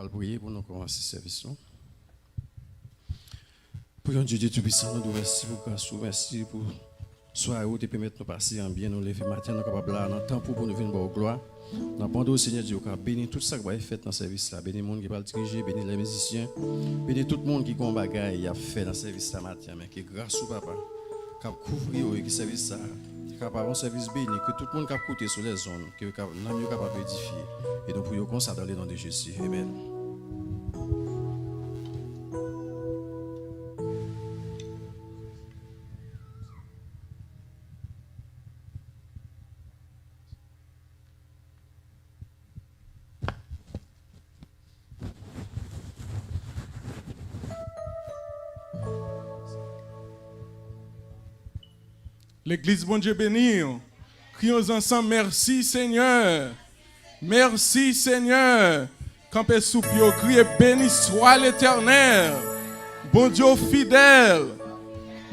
va prier pour nous commencer ce service. Prions Dieu Tout-Puissant, nous merci pour grâce, merci pour soirée où tu permets de nous passer en bien, nous lever matin, nous capables là, dans le temps pour nous venir voir gloire. Nous demandons au Seigneur Dieu, bénis tout ça qui va être fait dans ce service là, bénis le monde qui va le diriger, bénis les musiciens, bénis tout le monde qui a un bagage et a fait dans ce service là matin, mais qui grâce au papa, qui a couvert et qui service ça, qui a un service béni, que tout le monde qui a coûté sur les zones, que nous sommes capables d'édifier. Et nous prions comme ça dans le nom de Jésus. Amen. L'église, bon Dieu béni. Crions ensemble, merci Seigneur. Merci Seigneur. Campez sous pied, criez, béni soit l'Éternel. Bon Dieu fidèle.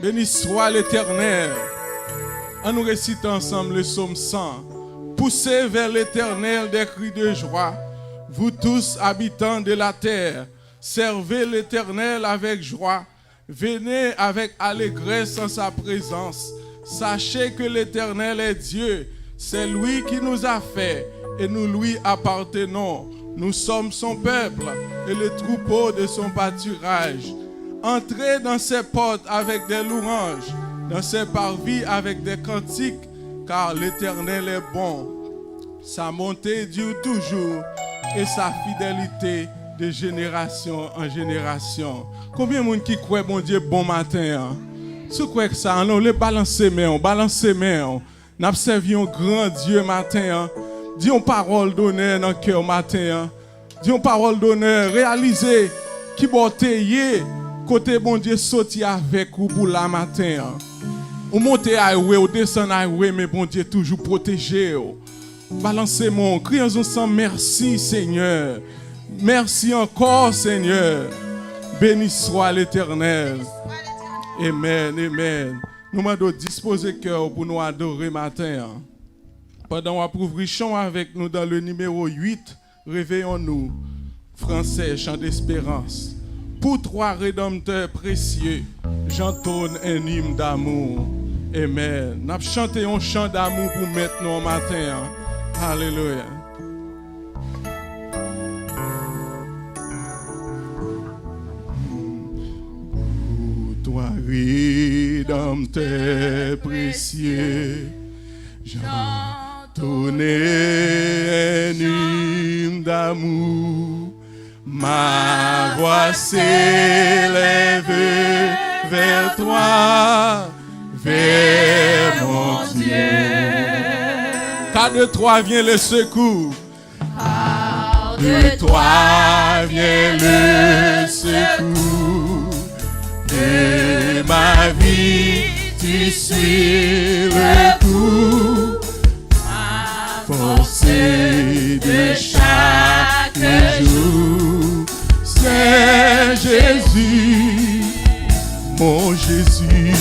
Béni soit l'Éternel. On nous récite ensemble le psaume 100. Poussez vers l'Éternel des cris de joie. Vous tous habitants de la terre, servez l'Éternel avec joie. Venez avec allégresse en sa présence. Sachez que l'Éternel est Dieu, c'est lui qui nous a fait et nous lui appartenons. Nous sommes son peuple et le troupeau de son pâturage. Entrez dans ses portes avec des louanges, dans ses parvis avec des cantiques, car l'Éternel est bon. Sa bonté dure toujours et sa fidélité de génération en génération. Combien de monde qui croit bon Dieu bon matin? Si vous croyez que ça, on les balancer main, nous servi un grand Dieu matin. Dis une parole d'honneur dans le cœur matin. Dis une parole d'honneur, réalisez qui beauté côté bon Dieu sorti avec vous pour la matin. Ou monter à highway, ou descendre à highway, mais bon Dieu toujours protégé. Balancez-moi, crions ensemble, merci Seigneur. Merci encore Seigneur. Béni soit l'Éternel. Amen, amen. Nous m'avons disposé cœur pour nous adorer matin. Pendant qu'on ouvre chant avec nous dans le numéro 8, réveillons-nous. Français, chant d'espérance. Pour trois rédempteurs précieux, j'entonne un hymne d'amour. Amen. Nous avons chanté un chant d'amour pour maintenant matin. Alléluia. Toi, rédempteur précieux, j'entonne un hymne d'amour. Ma voix s'élève vers toi, vers mon Dieu. Car de toi vient le secours. Car de toi vient le secours. De ma vie, tu suis le coup. Ma force de chaque jour, c'est Jésus, mon Jésus,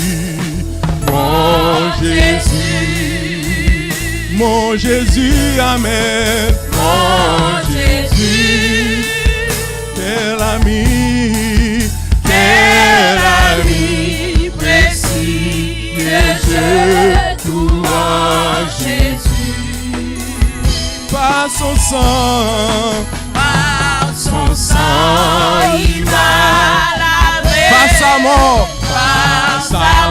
mon Jésus, mon Jésus, amen, mon Jésus, quel ami, précis, je louange Jésus. Par son sang, il m'a lavé. Par sa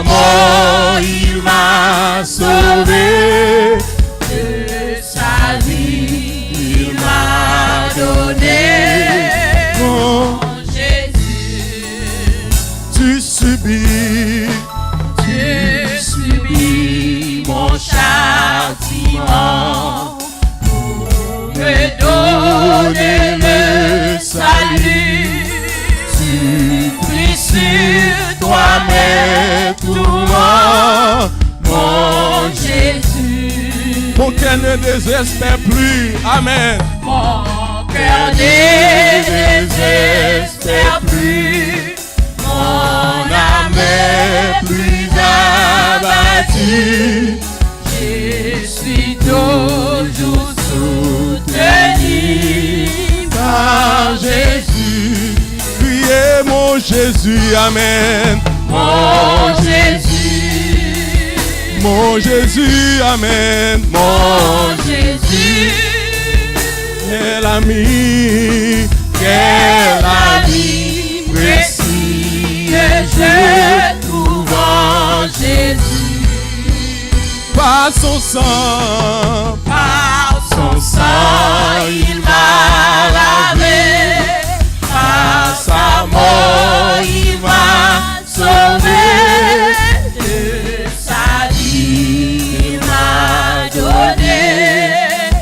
mort, il m'a sauvé. De sa vie, il m'a donné. Mon Jésus, tu subis mon châtiment pour me donner le salut. Tu pries sur toi mes tourments, mon Jésus. Mon cœur ne désespère plus, amen. Mon cœur ne désespère plus. Mon âme est plus abattue. Je suis toujours soutenu par Jésus, criez mon Jésus, Amen. Mon Jésus, Mon Jésus, Amen. mon Jésus, Quel ami, quel ami précieux, je trouve en Jésus. par son sang, Par son sang, il m'a lavé. Par sa mort, il m'a sauvé. De sa vie, il m'a donné.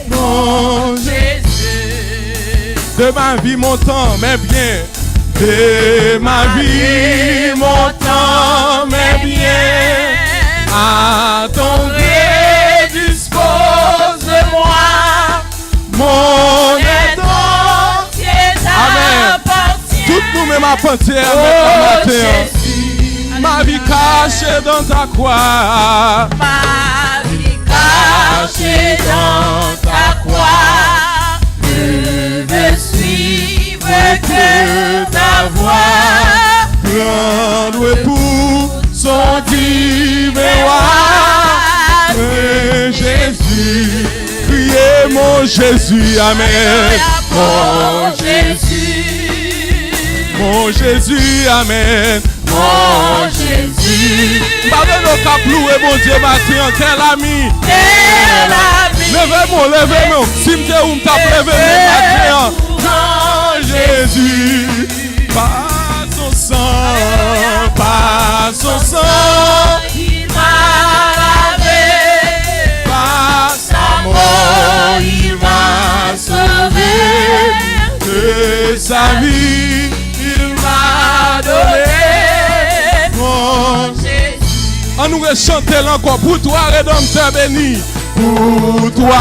Mon Jésus, de ma vie, mon temps, mes biens. De ma vie, mon temps, mes biens. À ton gré, dispose-moi. mon aide. Entier t'appartient. Toutes nous mêmes appartiennent Oh matin. Jésus, Ma vie cachée dans ta croix. ma vie cachée dans ta croix. Je veux suivre que ta voix. Prendre pour son divin roi. Jésus, criez mon Jésus, Amen. Mon Jésus, Mon Jésus, Amen. mon Jésus, Pardonne nos caplous et mon Dieu, matin, quel ami. quel ami. Levez-moi, levez-moi. Si m'te ou m't'a levé, matin. Mon Jésus, par son sang, par son sang, il m'a lavé. par Sa mort, il m'a sauvé. de sa vie, il m'a donné. Mon Jésus, on nous chanter encore pour toi, Rédempteur béni. Pour toi,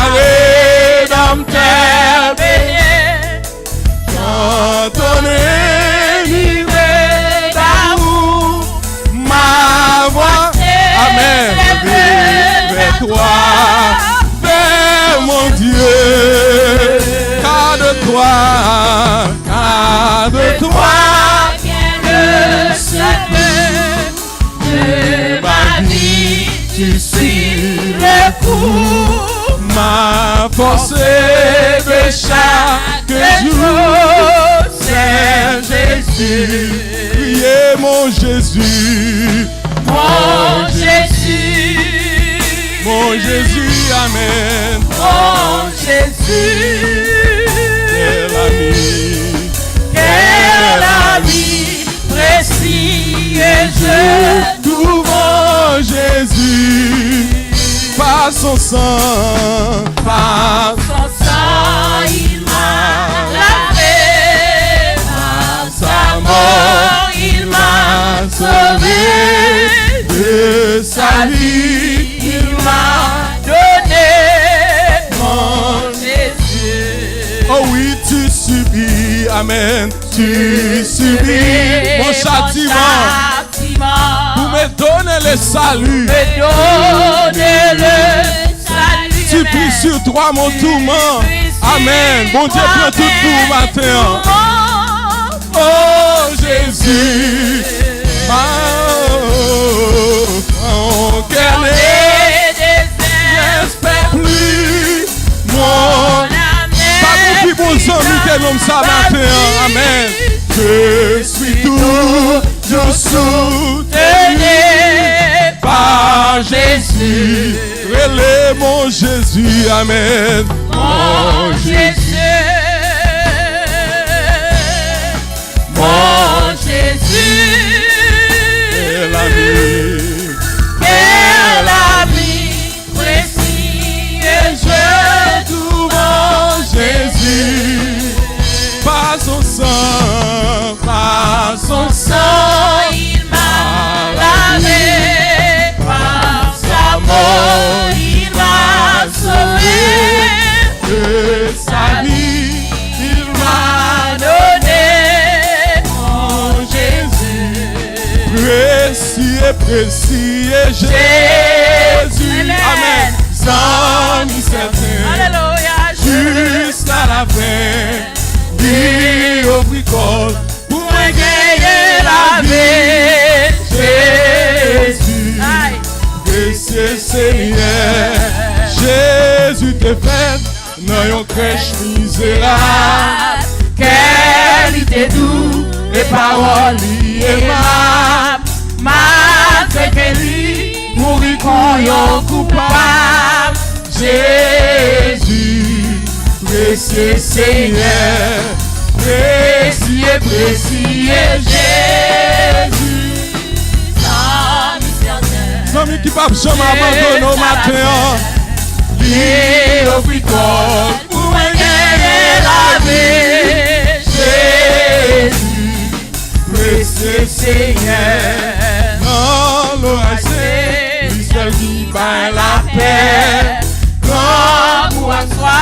Rédempteur béni. Chantonner, livré d'amour, ma voix. Amen. Vers toi, vers mon Dieu. Car de toi, vient le salut de ma vie. Tu suis le coup, ma force est de chaque jour. c'est Jésus, Priez mon Jésus, mon Jésus, mon Jésus, Amen. mon Jésus. Quel ami, Quel ami précieux, je tout mon Jésus, par son sang, par son sang, il m'a lavé. Par sa mort, il m'a sauvé. de sa vie, Il m'a donné mon Jésus. oh oui, tu subis, Amen, tu subis mon châtiment pour me donner le salut. Me donner le salut. Tu pries sur toi mon tourment. Amen. Bon Dieu, prends tout pour matin. Oh Jésus, mon cœur n'espère plus. Mon pas mon plus bon ami que l'homme ça matin. Amen. Je suis toujours soutenu par Jésus. Relais mon Jésus. Amen. Mon Jésus, mon Jésus, Quel ami, quel ami précieux, je tout mon Jésus, par son sang, par son sang, sang, il m'a lavé. Par sa mort, il m'a sauvé. de sa vie, il m'a Donné mon Jésus. précieux, précieux Jésus. Amen. Sans mi certain, Alléluia, jusqu'à la fin, il précieux Seigneur. Jésus te fait dans une crèche misérable. Qualité doux et paroles aimables. Malgré que lui mourit comme un coupable. Jésus, précieux Seigneur, précieux, précieux Jésus. Amis qui peuvent jamais abandonner au matin, lui offrit corps pour gagner la vie. Jésus, précieux Seigneur, dans l'orage, lui seul qui bat la paix. Grand pour soi,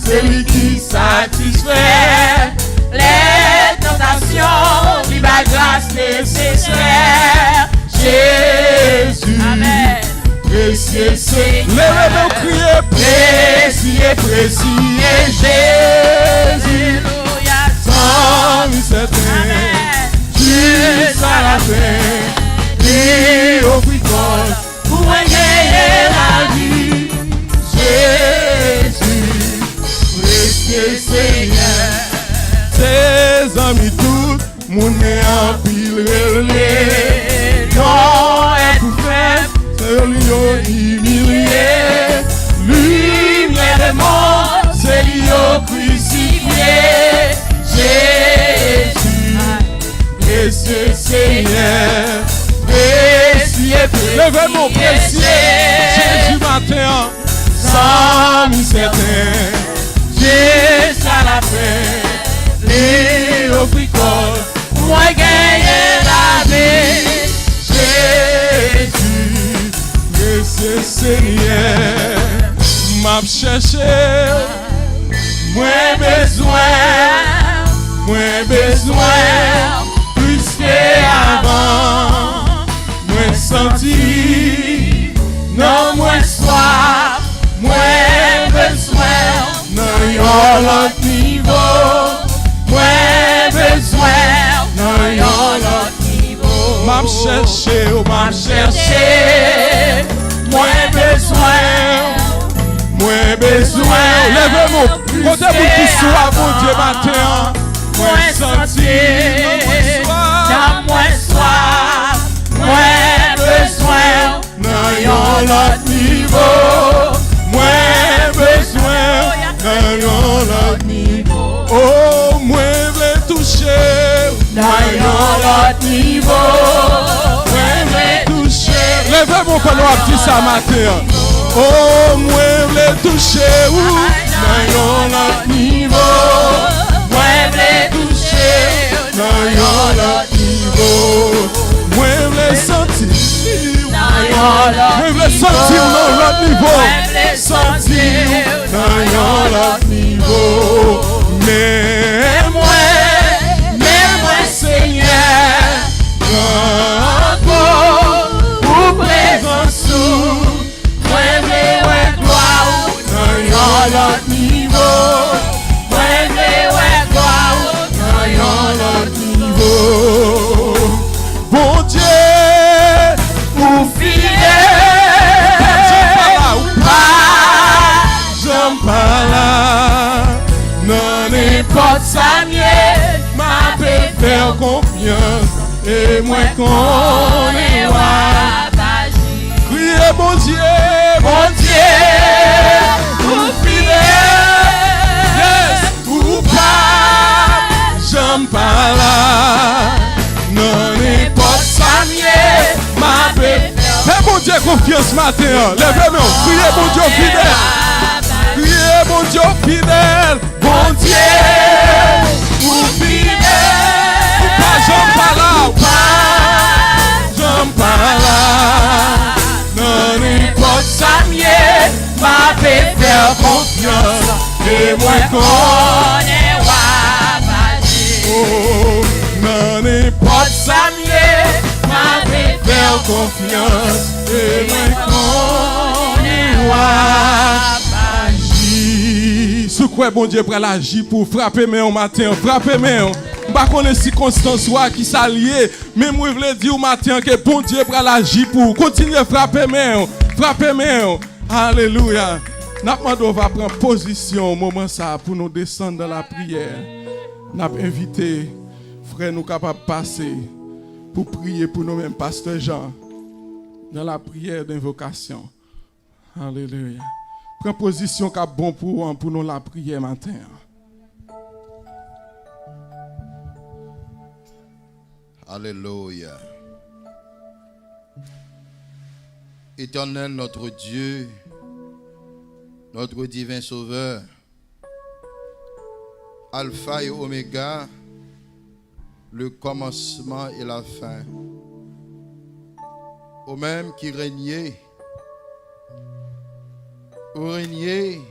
c'est lui qui satisfait les tentations, lui bat grâce nécessaire. Jésus, Amen. précieux Seigneur, lève-nous crier, précieux, précieux Jésus. Alléluia. Sans lui certain, jusqu'à la fin, lui offrit corps pour gagner la vie. Jésus, précieux Seigneur, tes amis toutes, mon nez en pile relais. Non, est tout faible, c'est lui humilié. Lumière du monde, c'est lui crucifié. Jésus, précieux Seigneur, précieux, levez mon précieux Jésus matin, sans mi certain, jusqu'à la fin, les offrit corps, moi gagner la vie. Jésus, précieux Seigneur, m'a cherché, moins besoin, plus qu'avant, moins senti, non moins soif, moins besoin, non yon l'autre niveau, moins besoin, non yon l'autre niveau. M'a cherché, moins besoin, levez-moi, côté pour qui soit mon Dieu matin, moins senti, moins soif, moins besoin, non yon l'autre niveau, moins besoin, non yon l'autre niveau, oh, moins veut toucher, non yon l'autre niveau, moins veut toucher, levez-moi quand on dit ça matin, oh, moins veut toucher, non yon l'autre niveau, moins veut toucher, non yon l'autre niveau, moins veut sentir, moins veut sentir non l'autre niveau, sentir non yon l'autre niveau, mais moi Seigneur, grand pour présence, moi veux gloire non yon l'autre niveau, moi veux gloire non yon l'autre niveau, bon Dieu, ou fidèle, j'aime pas là, non n'importe ça mieux, m'a fait faire confiance, et moi qu'on est roi, criez bon Dieu, ou fidèle, yes, ou pas, j'aime pas là, non n'importe ça mieux, m'a fait faire bon Dieu confiance matin, levez-moi, criez bon Dieu fidèle, criez bon Dieu fidèle, bon Dieu, ou fidèle, ou pas, j'aime pas là, ou pas, j'aime pas là, non n'importe ça mieux, m'a fait faire confiance, et moi qu'on est roi, oh, non n'importe ça mieux, m'a fait faire confiance, et moi qu'on est roi. Sous quoi bon Dieu pour l'agir pour frapper mes au matin, frapper mes Pas qu'on est circonstance qui s'allie. Mais moi, je voulais dire au matin que bon Dieu prend l'agir pour continuer à frapper main. Frapper main. Alléluia. On va prendre position au moment ça pour nous descendre dans la prière. Nous avons invité frère nous capables de passer pour prier pour nous-mêmes, pasteur Jean, dans la prière d'invocation. Alléluia. Prends position qui est bon pour nous la prière matin. Alléluia. Éternel notre Dieu, notre divin Sauveur, Alpha et Oméga, le commencement et la fin. Au même qui régnait, vous régnez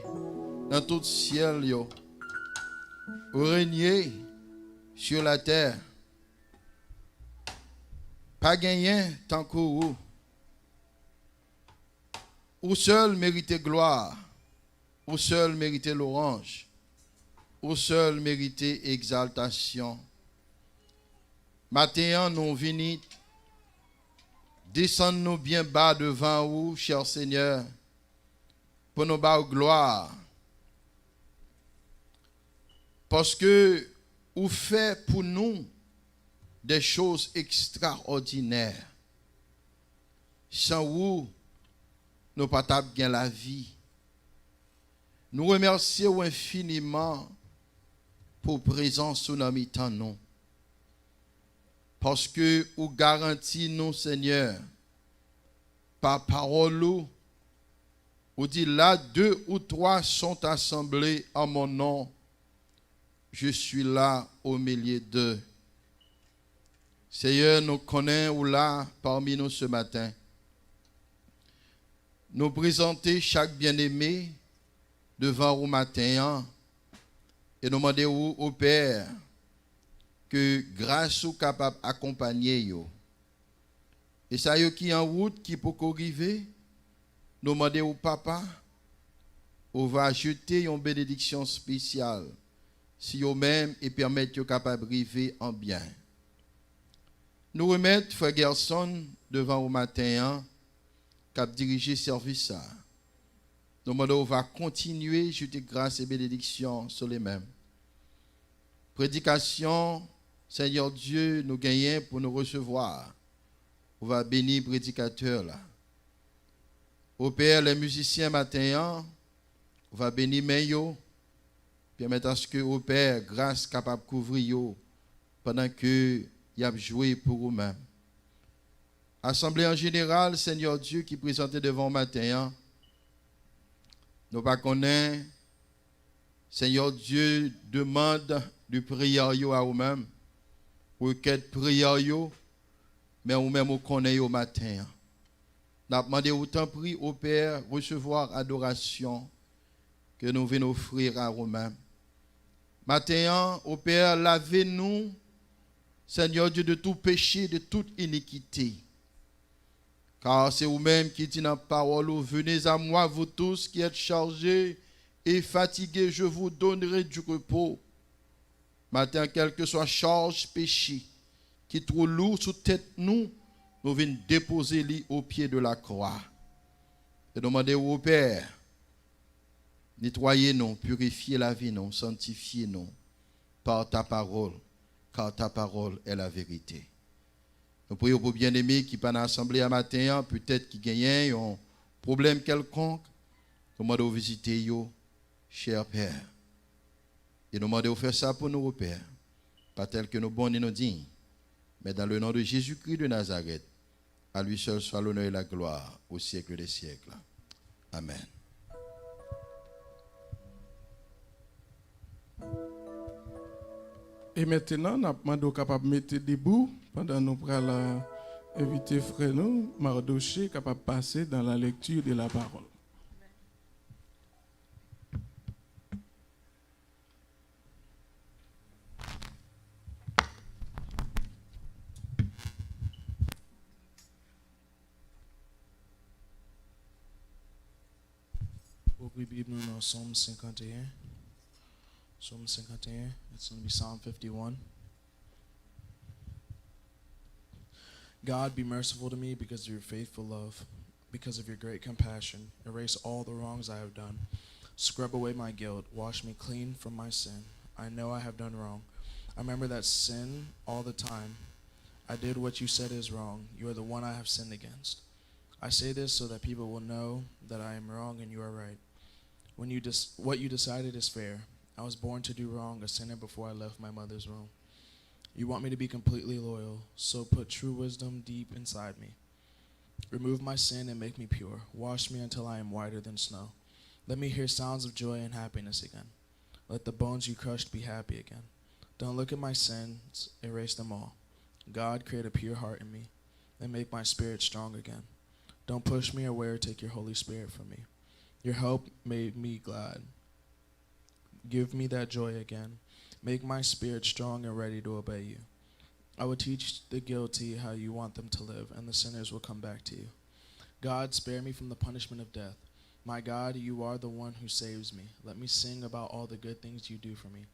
dans tout ciel, vous régnez sur la terre. Pas gagné tant que vous. Vous seul méritez gloire. Vous seul méritez l'orange. Vous seul méritez exaltation. Maintenant, nous venons descendre nous bien bas devant vous, cher Seigneur, pour nous battre gloire. Parce que vous faites pour nous des choses extraordinaires. Sans vous, nous ne pouvons pas gagner la vie. Nous remercions infiniment pour présence sous nos mi-temps, nous. Parce que vous garantissez nous, Seigneur, par parole, vous dites là, 2 ou 3 sont assemblés en mon nom. Je suis là au milieu d'eux. Seigneur, nous connaissons là parmi nous ce matin. Nous présenter chaque bien-aimé devant vous matin et nous demandons au Père que grâce soit capable d'accompagner yo. Et ça yo qui en route qui peut arriver, nous demandons au Papa, on va jeter une bénédiction spéciale si yo même et permettre yo capable d'arriver en bien. Nous remettons frère Gerson devant au matin qui a dirigé service ça. Nous demandons on va continuer jeter grâce et bénédiction sur les mêmes. Prédication, Seigneur Dieu, nous gagnons pour nous recevoir. On va bénir le prédicateur là. Au Père, les musiciens matin, on va bénir Meyo. Permettre à ce que au Père, grâce capable de couvrir pendant que y a joué pour vous-même. Assemblée en général, Seigneur Dieu, qui présentait devant matin, nous pas connaître, Seigneur Dieu, demande du prière à vous-même, requête prière, mais vous-même vous connaissez au matin. Nous avons demandé autant prix au Père, recevoir adoration que nous venons offrir à vous-même. Matin, au Père, lavez-nous, Seigneur Dieu, de tout péché, de toute iniquité. Car c'est vous-même qui dit dans la parole, venez à moi, vous tous qui êtes chargés et fatigués, je vous donnerai du repos. Matin, quelle que soit charge, péché, qui est trop lourd sous tête nous venons déposer lui au pied de la croix. Et demander au Père, nettoyez-nous, purifiez la vie, nous, sanctifiez-nous par ta parole, car ta parole est la vérité. Nous prions pour bien-aimés qui sont dans l'assemblée à matin, peut-être qui gagnent un problème quelconque. Nous demandons de visiter, cher Père. Et nous demandons de faire ça pour nous, Père. Pas tel que nous bons et nous dignes, mais dans le nom de Jésus-Christ de Nazareth, à lui seul soit l'honneur et la gloire au siècle des siècles. Amen. Et maintenant, nous avons demandé capable de mettre debout pendant nous prenons inviter frère nous, Mardoché, capable de passer dans la lecture de la parole. Ouvrir Bible nous dans Psalm 51. Psalm 51, it's going to be Psalm 51. God, be merciful to me because of your faithful love, because of your great compassion. Erase all the wrongs I have done. Scrub away my guilt. Wash me clean from my sin. I know I have done wrong. I remember that sin all the time. I did what you said is wrong. You are the one I have sinned against. I say this so that people will know that I am wrong and you are right. What you decided is fair. I was born to do wrong, a sinner before I left my mother's womb. You want me to be completely loyal, so put true wisdom deep inside me. Remove my sin and make me pure. Wash me until I am whiter than snow. Let me hear sounds of joy and happiness again. Let the bones you crushed be happy again. Don't look at my sins, erase them all. God, create a pure heart in me and make my spirit strong again. Don't push me away or take your Holy Spirit from me. Your help made me glad. Give me that joy again. Make my spirit strong and ready to obey you. I will teach the guilty how you want them to live, and the sinners will come back to you. God, spare me from the punishment of death. My God, you are the one who saves me. Let me sing about all the good things you do for me.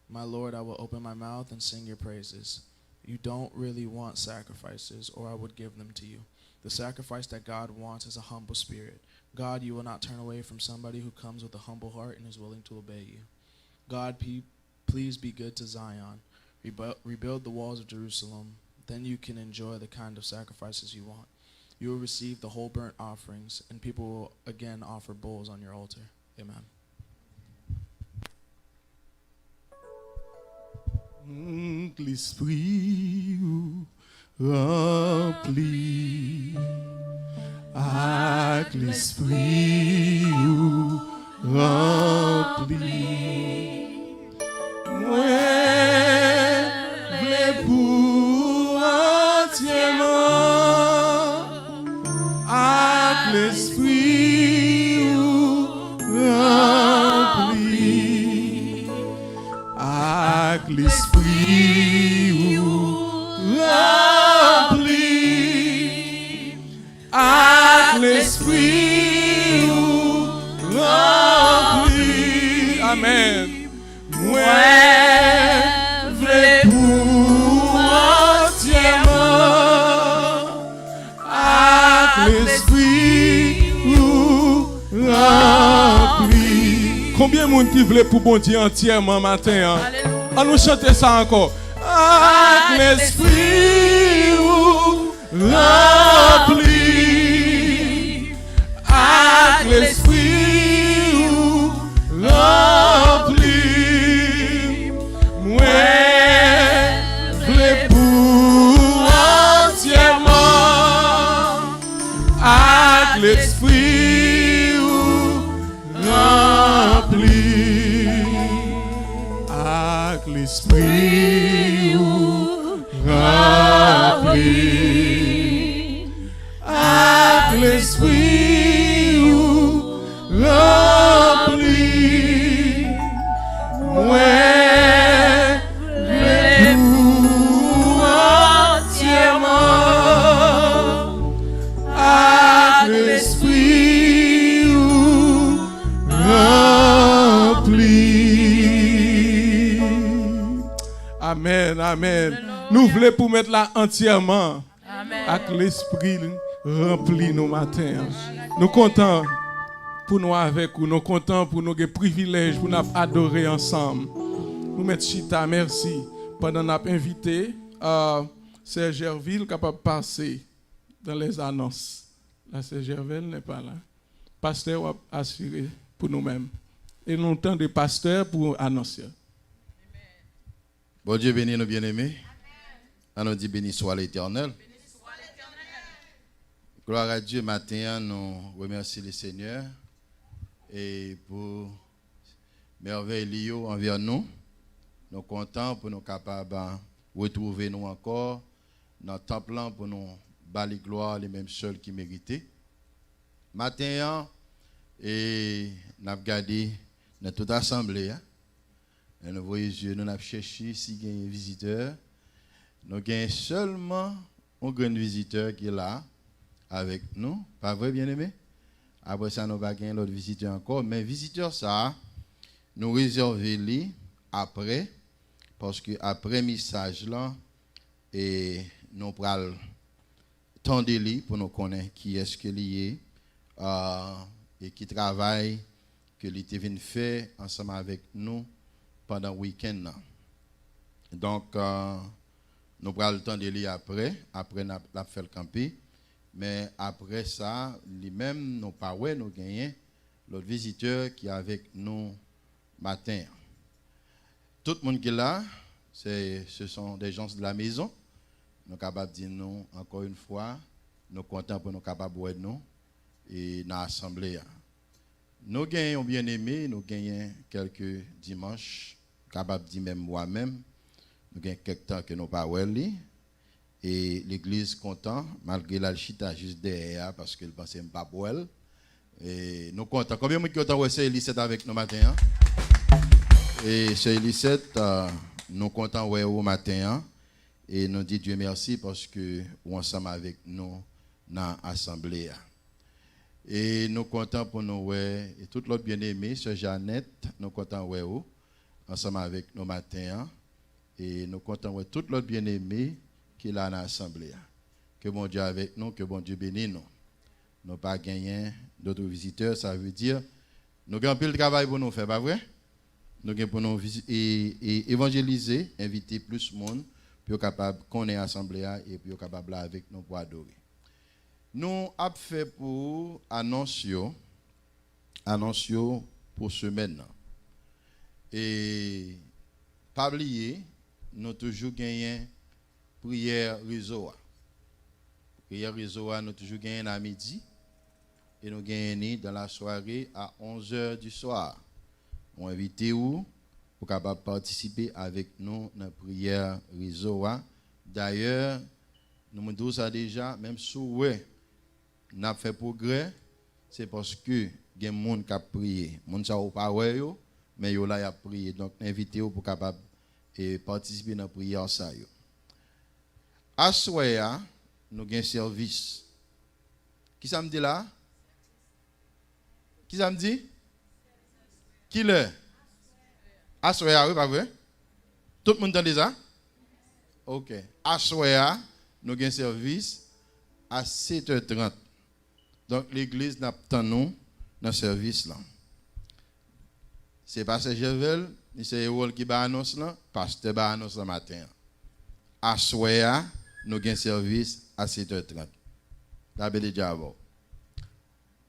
My Lord, I will open my mouth and sing your praises. You don't really want sacrifices, or I would give them to you. The sacrifice that God wants is a humble spirit. God, you will not turn away from somebody who comes with a humble heart and is willing to obey you. God, please be good to Zion. Rebuild the walls of Jerusalem. Then you can enjoy the kind of sacrifices you want. You will receive the whole burnt offerings, and people will again offer bulls on your altar. Amen. Que l'esprit remplit, que l'esprit remplit. Moi, v'lais pour entièrement, que l'esprit remplit, que l'esprit remplit, que l'esprit remplit. Amen. Moi, v'lais pour entièrement, que l'esprit remplit. Combien de monde qui voulait pour bon Dieu entièrement matin? Hein? On nous chanter ça encore. Que l'esprit remplit, que l'esprit remplit. Moi, v'lais pour entièrement, que l'esprit remplit, que l'esprit remplit, que l'esprit remplit. Moi, v'lais pour entièrement, que l'esprit remplit. Amen, amen. Nous voulons pour mettre là entièrement, avec l'esprit rempli nos matins. Nous contents pour nous avec vous, nous contents pour nous privilèges pour nous adorer ensemble. Nous mettons chita, merci. Pendant nous invité Serge Gerville capable de passer dans les annonces. La Serge Gerville n'est pas là. Pasteur va assurer pour nous-mêmes. Et nous temps de pasteur pour annoncer. Bon Dieu bénit nos bien-aimés. On nous dit béni soit l'Éternel. Gloire à Dieu, matin, nous remercions le Seigneur et pour merveille liée envers nous. Nous sommes contents pour nous capables de retrouver nous encore dans le temple pour nous balayer gloire les mêmes seuls qui méritaient. Matin, et nous avons regardé dans toute assemblée. Et nous voyons Dieu, nous avons cherché s'il y a un visiteur. Nous avons seulement un grand visiteur qui est là avec nous. Pas vrai, bien-aimé? Après ça, nous avons gagné l'autre visiteur encore. Mais visiteur, ça, nous réservons après. Parce que après le message là, et nous allons tendez-les pour nous connaître qui est-ce qu'il est et qui travaille que l'été vient faire ensemble avec nous pendant le week-end. Donc, nous prenons le temps de lire après nous avons fait le camper. Mais après ça, lui-même, nous parlons, nous gagnons l'autre visiteur qui est avec nous matin. Tout le monde qui est là, ce sont des gens de la maison. Nous sommes capables de dire nous, encore une fois, nous sommes contents pour nous capables de nous et dans l'assemblée. Nous gagnons bien aimé, nous gagnons quelques dimanches, capables de dire même moi-même, nous gagnons quelques temps que nous parlons. Et l'église content, malgré la chita juste derrière, parce qu'elle pensait pas pour elle. Et nous comptons. Combien de gens ont été Elisette avec nous matin? Et c'est Elisette, nous comptons au matin. Et nous disons Dieu merci parce que vous ensemble avec nous dans l'assemblée. Et nous comptons pour nous, et tout l'autre bien-aimé, Sœur Jeannette, nous comptons ensemble avec nous matin. Et nous comptons tout l'autre bien-aimé qui est là dans l'assemblée. Que bon Dieu avec nous, que bon Dieu bénisse nous. Nous pas gagné d'autres visiteurs, ça veut dire nous avons un peu de travail pour nous faire, pas vrai? Nous avons pour nous évangéliser, inviter plus de monde, pour capable qu'on est assemblée et puis capable avec nous pour adorer. Nous avons fait pour annoncer pour semaine. Et pas oublier, nous toujours gagné prière réseau. Prière réseau, nous toujours gagné à midi et nous gagnons dans la soirée à 11h du soir. On invite vous pour capable participer avec nous dans la prière réseau. D'ailleurs, nous me disons ça déjà, même si nous avons fait progrès, c'est parce que il y a des gens qui ont prié. Les gens ne sont pas là, mais ils ont prié. Donc, invitez-vous pour capable participer dans la prière. À soir, nous avons un service. Qui ça me dit là? Qui ça me dit? Qui l'est? À soir, oui, pas vrai? Tout le monde entend ça? Ok. À soir, nous avons un service à 7h30. Donc, l'église n'a pas nous dans le service là. C'est pasteur Jevel, c'est Erol qui va annoncer là, pasteur va annoncer le matin. À soir, nous avons un service à 7h30. La belle diable.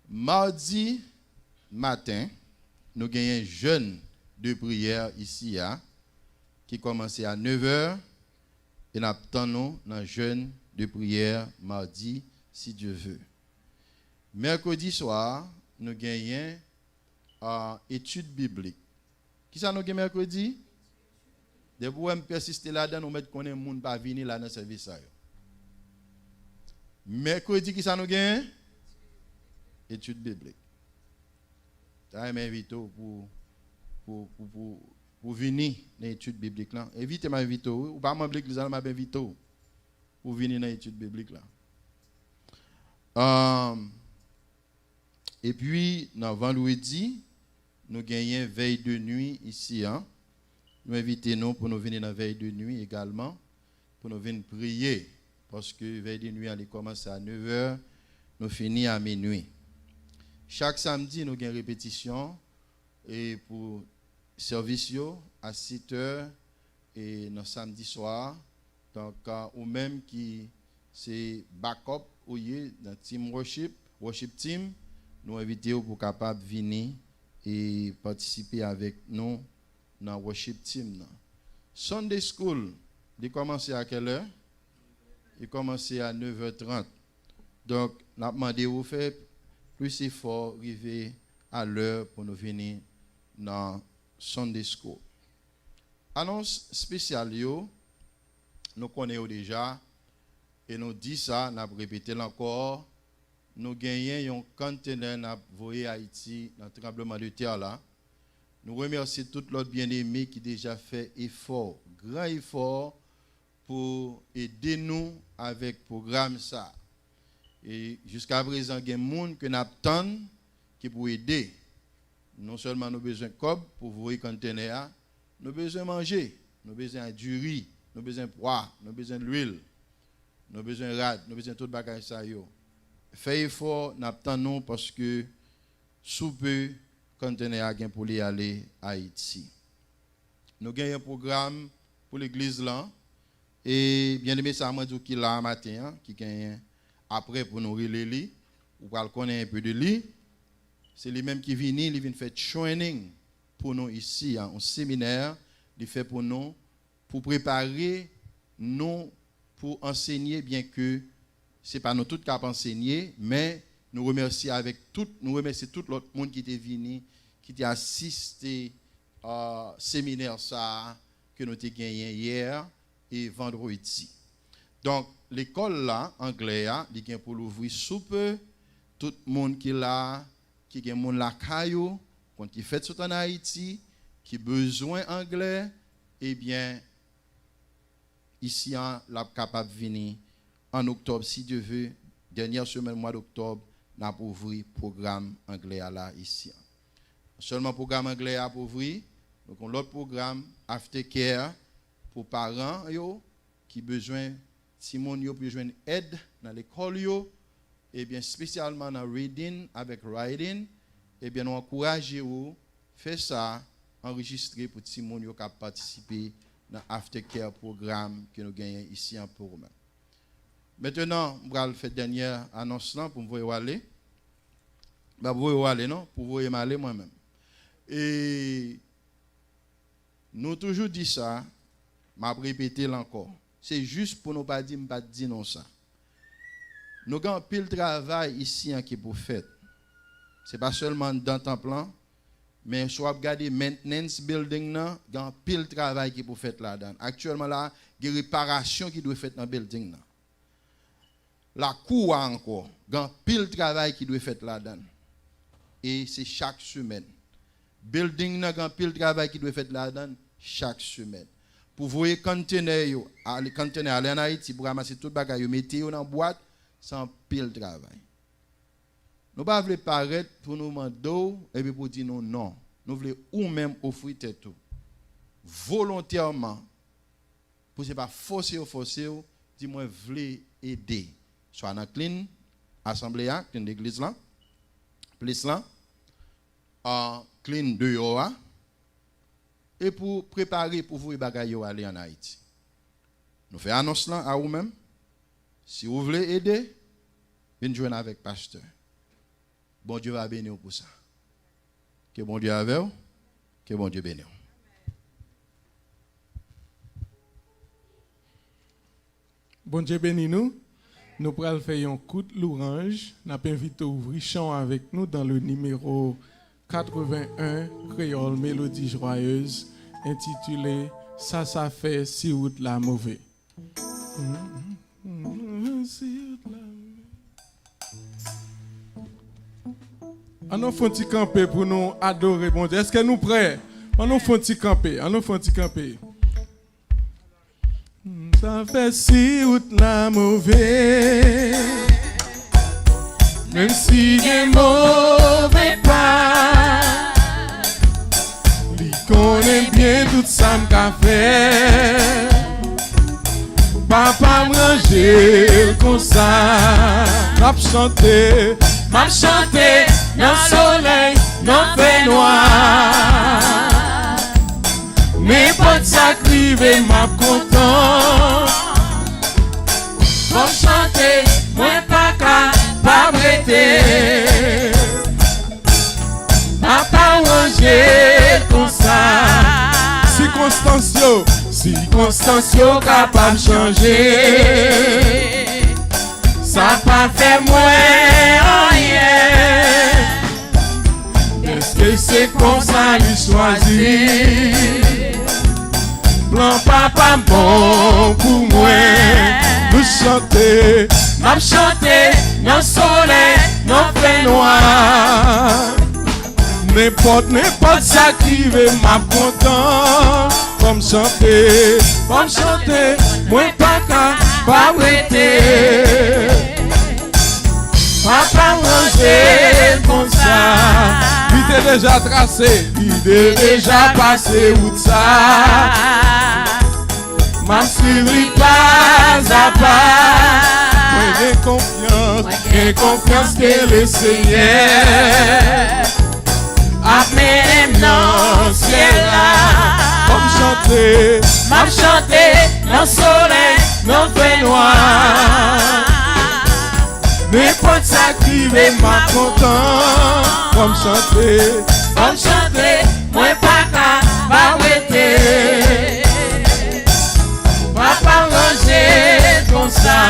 Mardi matin, nous avons un jeûne de prière ici qui commence à 9h et nous attendons dans le jeûne de prière mardi si Dieu veut. Mercredi soir, nous gagnons une étude biblique. Qui ça nous gagne mercredi? De vous persister là-dedans, nous mettons qu'on est monde pas venir là dans le service. Mercredi, qui ça nous gagne? Étude biblique. Je m'invite pour venir dans l'étude biblique là. Invitez m'inviter ou pas membre de l'église là m'invite pour venir dans l'étude biblique là. Et puis dans vendredi, nous gagnons veille de nuit ici Nous invitons nous pour nous venir dans veille de nuit également pour nous venir prier parce que veille de nuit elle commence à 9h, nous finissons à minuit. Chaque samedi nous avons une répétition et pour service à 7h et le samedi soir. Donc, ou même qui c'est backup ou dans team worship team, nous invitons pour capable venir et participer avec nous dans worship team. Sunday school, il commence à quelle heure? Il commence à 9h30. Donc, nous avons demandé de faire plus effort, arriver à l'heure pour nous venir dans Sunday school. Annonce spéciale, nous connaissons déjà et nous disons ça, nous avons répété encore. Nous gagnons un conteneur nous envoyé à Haïti dans le tremblement de terre là. Nous remercions tout l'autre bien-aimé qui déjà fait effort, grand effort pour aider nous avec le programme ça. Et jusqu'à présent, il y a des gens qui nous attendent qui pour aider. Non seulement nous avons besoin de cob pour voir le conteneur, nous avons besoin de manger, nous avons besoin du riz, nous avons besoin de poids, nous avons besoin de l'huile. nous avons besoin de rad, nous avons besoin de tout bagage ça yo. Fais effort, n'attendons parce que sous peu conteneur a gain pour aller à Haïti. Nous avons un programme pour l'église là et bien aimé ça m'a dit qui là matin qui gagne après pour nous relayer ou pour connaître un peu de lui. C'est lui-même qui vient, il vient faire training pour nous ici, un séminaire, il fait pour nous, pour préparer nous, pour enseigner, bien que ce n'est pas nous tous qui avons enseigné, mais nous remercions tout l'autre monde qui était venu, qui a assisté au séminaire ça, que nous avons gagné hier et vendredi. Donc, l'école là, anglais, il y a pour l'ouvrir sous peu, tout le monde qui là, qui est mon la caillou, qui fait tout en Haïti, qui a besoin anglais, eh bien, ici, on est capable de venir en octobre, si Dieu veut, dernière semaine, mois d'octobre, on a ouvert le programme anglais là, ici. Seulement le programme anglais a ouvert, donc on a l'autre programme, Aftercare, pour parents qui ont besoin, si mon yo besoin d'aide dans l'école, et bien spécialement dans reading avec writing, et bien nous encourageons faire ça, enregistrer pour tout le monde qui participer dans l'Aftercare programme que nous gagnons ici en Poroman. Maintenant, je vais faire dernière annonce pour vous aller. Pour vous aller, non? Pour vous aller moi-même. Et nous toujours dit ça, je vais répéter encore. C'est juste pour nous pas dire non ça. Nous avons pile de travail ici qui est pour faire. Ce n'est pas seulement dans le plan, mais si vous regardez maintenance building, nous avons pile de travail qui est pour faire là-dedans. Actuellement, là, il y a des réparations qui doivent faire dans le building. La cour encore, il y a pile de travail qui doit faire là-dedans. Et c'est chaque semaine. Building, il y a pile de travail qui doit faire là-dedans chaque semaine. Pour vous voyez conteneur, les conteneurs aller en Haïti, pour ramasser tout le bagage, mettez dans la boîte, sans pile de travail. Nous ne voulons pas paraître pour nous demander et puis pour dire non. Nous voulons ou même offrir tout. Volontairement, pour ne pas forcer, dis-moi, voulez aider. Soit dans la clean, assemblée, clean l'église là, place là, clean dehors, et pour préparer pour vous les bagages aller en Haïti. Nous faisons annonce là à vous-même. Si vous voulez aider, venez joindre avec le pasteur. Bon Dieu va bénir pour ça. Que bon Dieu avec vous, que bon Dieu bénisse. Bon Dieu bénisse nous. Nous pourrons faire un coup de louange. Nous avons invité à ouvrir chant avec nous dans le numéro 81, Créole Mélodie Joyeuse, intitulé Ça fait si route la mauvaise. On nous fait un petit camper pour nous adorer bon Dieu. Est-ce que nous prêts? On nous fait un petit camper. Ça fait si route la mauvaise. Même si des mauvais pas, il connaît bien tout ça m'a fait. Papa m'ranger comme ça, m'a chanté dans le soleil, dans fait noir. Mais pas de sacrifier m'a content. Pour chanter, moi pas qu'à pas m'arrêter. Papa m'ranger comme ça. Circonstances capable de changer. Ça pas fait moins rien. Est-ce que c'est comme ça lui choisir? Plan papa bon pour moi. Nous chanter, m'a chanter dans le soleil, dans fait noir. N'importe ça qui veut m'a content. Comme chanter, moi pas qu'à pas arrêter. Papa manger comme ça. Il est déjà tracé, il est déjà passé où ça. Ma suivi pas à pas. J'ai confiance que le Seigneur Amen, non, ciel là. Comme chanter, M'a chanté dans le soleil, dans le fait noir. n'importe ça qui veut m'a content. Comme chanter, Comme chanter, moi pas qu'à m'arrêter. Papa ranger comme ça.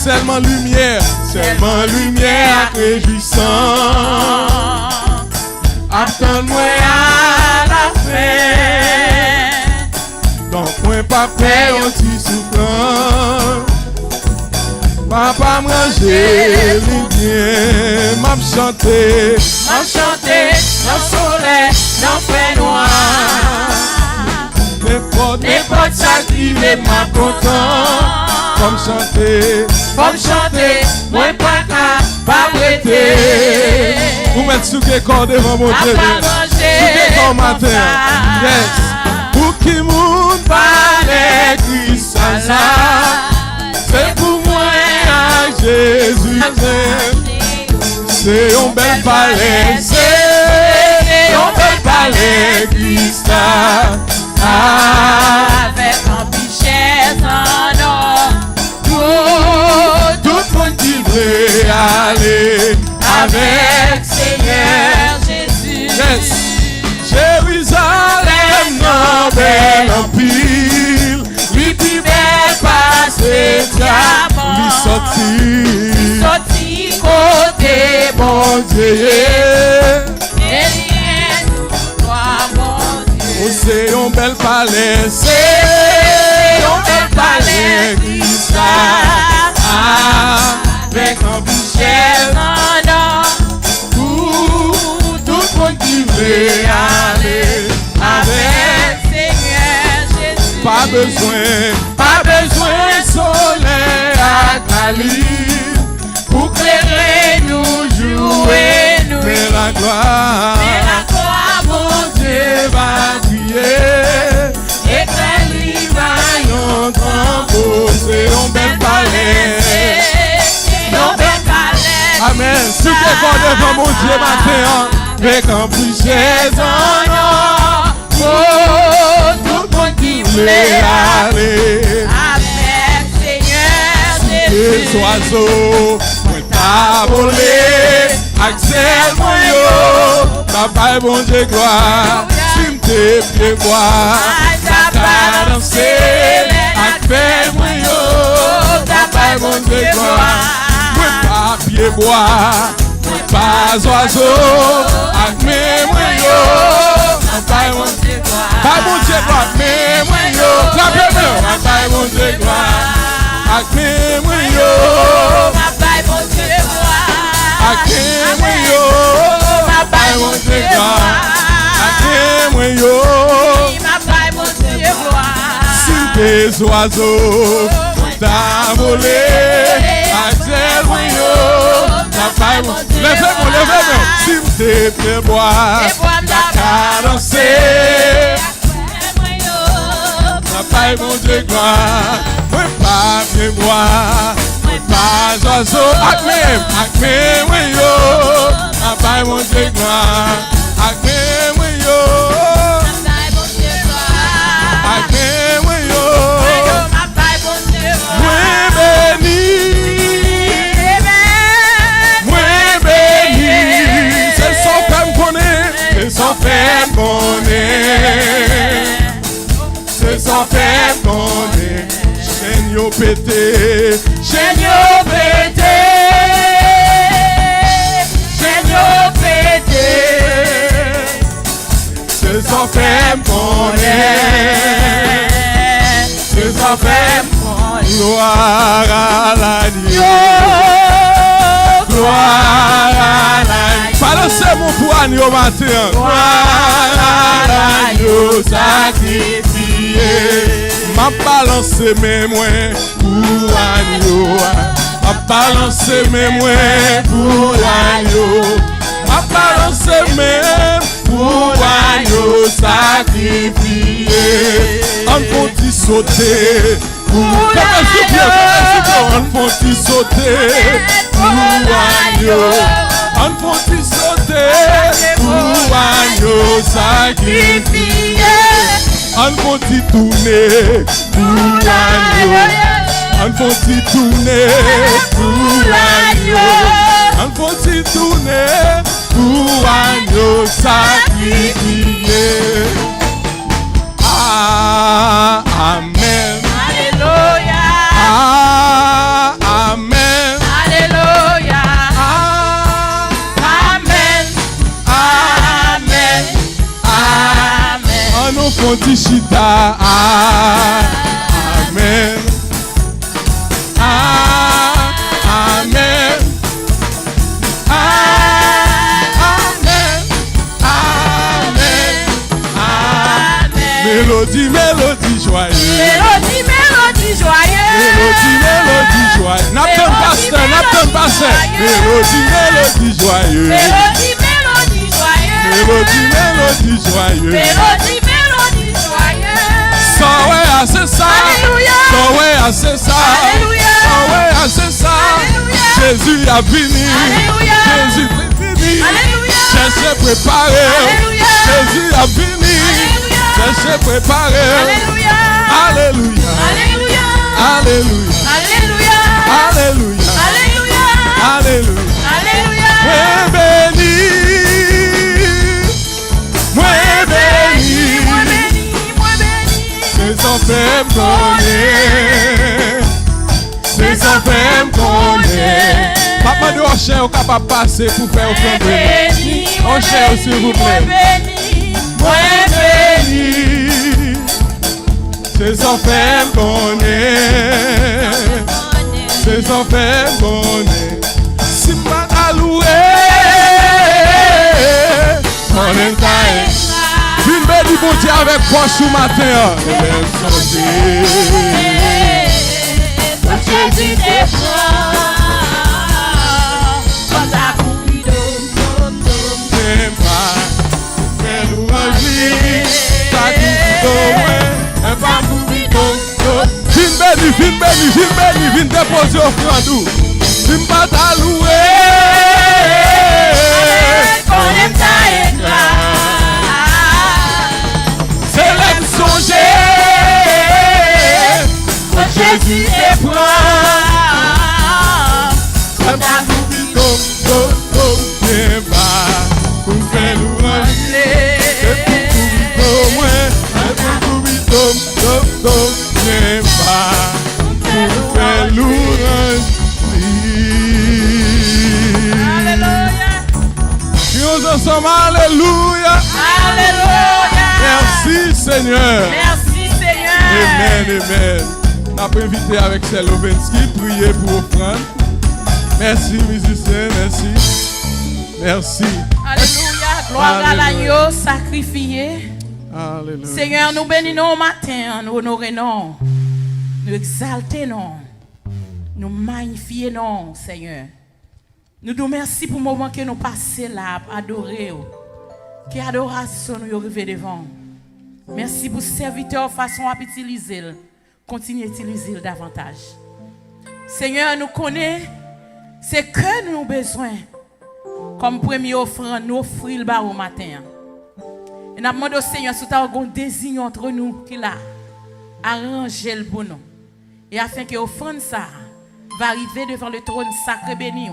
seulement lumière réjouissant. Attends-moi à la fin. Donc moi pas peur, on t'y souffrant. Papa manger bien, m'a chanter. M'a chanté dans le soleil, dans le fait noir. N'importe ça qui veut m'a content. Comme chanter, moi pas qu'à m'arrêter. vous mettez sous le corps devant mon Dieu. À pas manger Sous le corps comme matin. ça. Yes. Pour qui moun parle Christ ça. C'est pour moi à Jésus. C'est un bel palais. C'est un bel palais Christ. Avec un pichet en or. Tout le monde qui veut aller avec Seigneur Jésus. Yes. Jérusalem, non, belle en pile. Lui plus belle passé diamant. Lui sorti, Sorti côté bon. mon Dieu. Et rien, toi mon Dieu. Oh, c'est un bel palais, c'est un bel palais qui ça. Avec un Cher en or. tout le monde qui veut aller avec. Seigneur Jésus. Pas besoin soleil à Cali pour Éclairez nous, jouez nous. mais la gloire, Mais la croix, mon Dieu, va briller. éclaire-lui, Un tambour, c'est un bel palais. non bel palais. Amen. Si tu es devant mon Dieu matin, avec un boucher en or, Oh, tout le monde qui voulait voulait aller. avec Seigneur Les Jésus. oiseaux, moi t'as volé, Axel Moyo, papa bon Dieu gloire, si m'te pieds bois, t'as dansé, Axel Moyo, papa bon Dieu gloire, moi pas pieds bois, moi pas oiseau, Axel Moyo, papa bon Dieu gloire, pas bon Dieu gloire, mais Moyo, clapez-moi, papa bon Dieu gloire. Akme mwenyo, Papa, mon Dieu, akme mwenyo, Papa, mon Dieu, akme mwenyo, Papa, mon Dieu, si des oiseaux t'as volé, Axel mwenyo, papa mon Dieu, levez-moi, si m'te fait boire, t'as dansé, papa mon Dieu gloire. Moi pas bien boire, moi pas oiseau, akme mwenyo, papa mon Dieu gloire, akme mwenyo, akme mwenyo, moi béni, c'est son femme connaît, c'est son femme connaît, c'est son femme connaît. Chaîne yo pété, chaîne yo pété, chaîne yo pété. C'est son femme qu'on est, c'est son femme qu'on est. Gloire à l'agneau, gloire à l'agneau. Balancez mon poignet au matin. Gloire à l'agneau sacrifié. M'a balancé mes moins pour agneau. M'a balancé mes moins pour agneau. M'a balancé mes pour agneau sacrifié. On peut y sauter pour l'agneau. On faut-il sauter pour l'agneau. On faut-il sauter pour l'agneau sacrifié. On faut-il tourner pour l'agneau. On faut-il tourner pour l'agneau. On faut-il tourner pour l'agneau sacrifié. Ah, amen. Alléluia. Ah, amen. Alléluia. Amen. Amen. Amen. On nous font chita. Ah, amen. Ah, amen. Mélodie, mélodie joyeuse. Mélodie, mélodie joyeuse. Mélodie joyeuse. N'attends pas ça, n'attends pas ça. Mélodie joyeuse. Mélodie, mélodie joyeuse. Mélodie joyeuse. Mélodie joyeuse. Ça ouais, c'est ça. Alléluia. Ça ouais, c'est ça. Alléluia. Ça ouais, c'est ça. Alléluia. Jésus a fini. Alléluia. Jésus a fini. Alléluia. Cherchez préparé. Alléluia. Jésus a fini. Alléluia. Cherchez préparé. Alléluia. Alléluia. Alléluia. Alléluia. Alléluia. Alléluia. Alléluia. Alléluia. Alléluia. Moi béni. Moi béni. Moi béni, moi béni. C'est son fait me connaître. C'est son fait me connaître. Papa de Rocher est capable de passer pour faire offrande. Rocher, s'il vous plaît. Moi béni. C'est son fait me connaître. C'est son fait me connaître. Si m'a alloué, mon entaille. Une belle bonté avec moi ce matin. Jésus défend. Quand ta coupe J'aime pas. Fais louange. Ta coupe pas Vin béni, vin déposer offrande. Vin pas t'allouer. on aime ta éclat. C'est l'aime songer. Quand Jésus défend. J'aime pas J'aime pas. Pour faire louange. J'aime pas. Pour faire louange. Alléluia. Nous ensemble, alléluia. Alléluia. Merci Seigneur. Merci Seigneur. Amen, amen. On a invité avec Selovensky, prier pour offrande. Merci musicien, merci. Merci. Alléluia. Gloire à l'agneau sacrifié. Alléluia. Seigneur, nous bénissons au matin, nous honorons, nous exaltons, nous magnifions, Seigneur. Nous nous remercions pour le moment que nous passons là, à adorer. Que adoration nous arrive devant. Merci pour serviteur façon à utiliser. Continuez à utiliser davantage. Seigneur, nous connaissons ce que nous avons besoin. Comme première offrande, nous offrir le bar au matin. Et nous demandons au Seigneur si tu as un désigne entre nous qui l'a arrangé le pour nous. Et afin que l'offrande ça va arriver devant le trône sacré béni.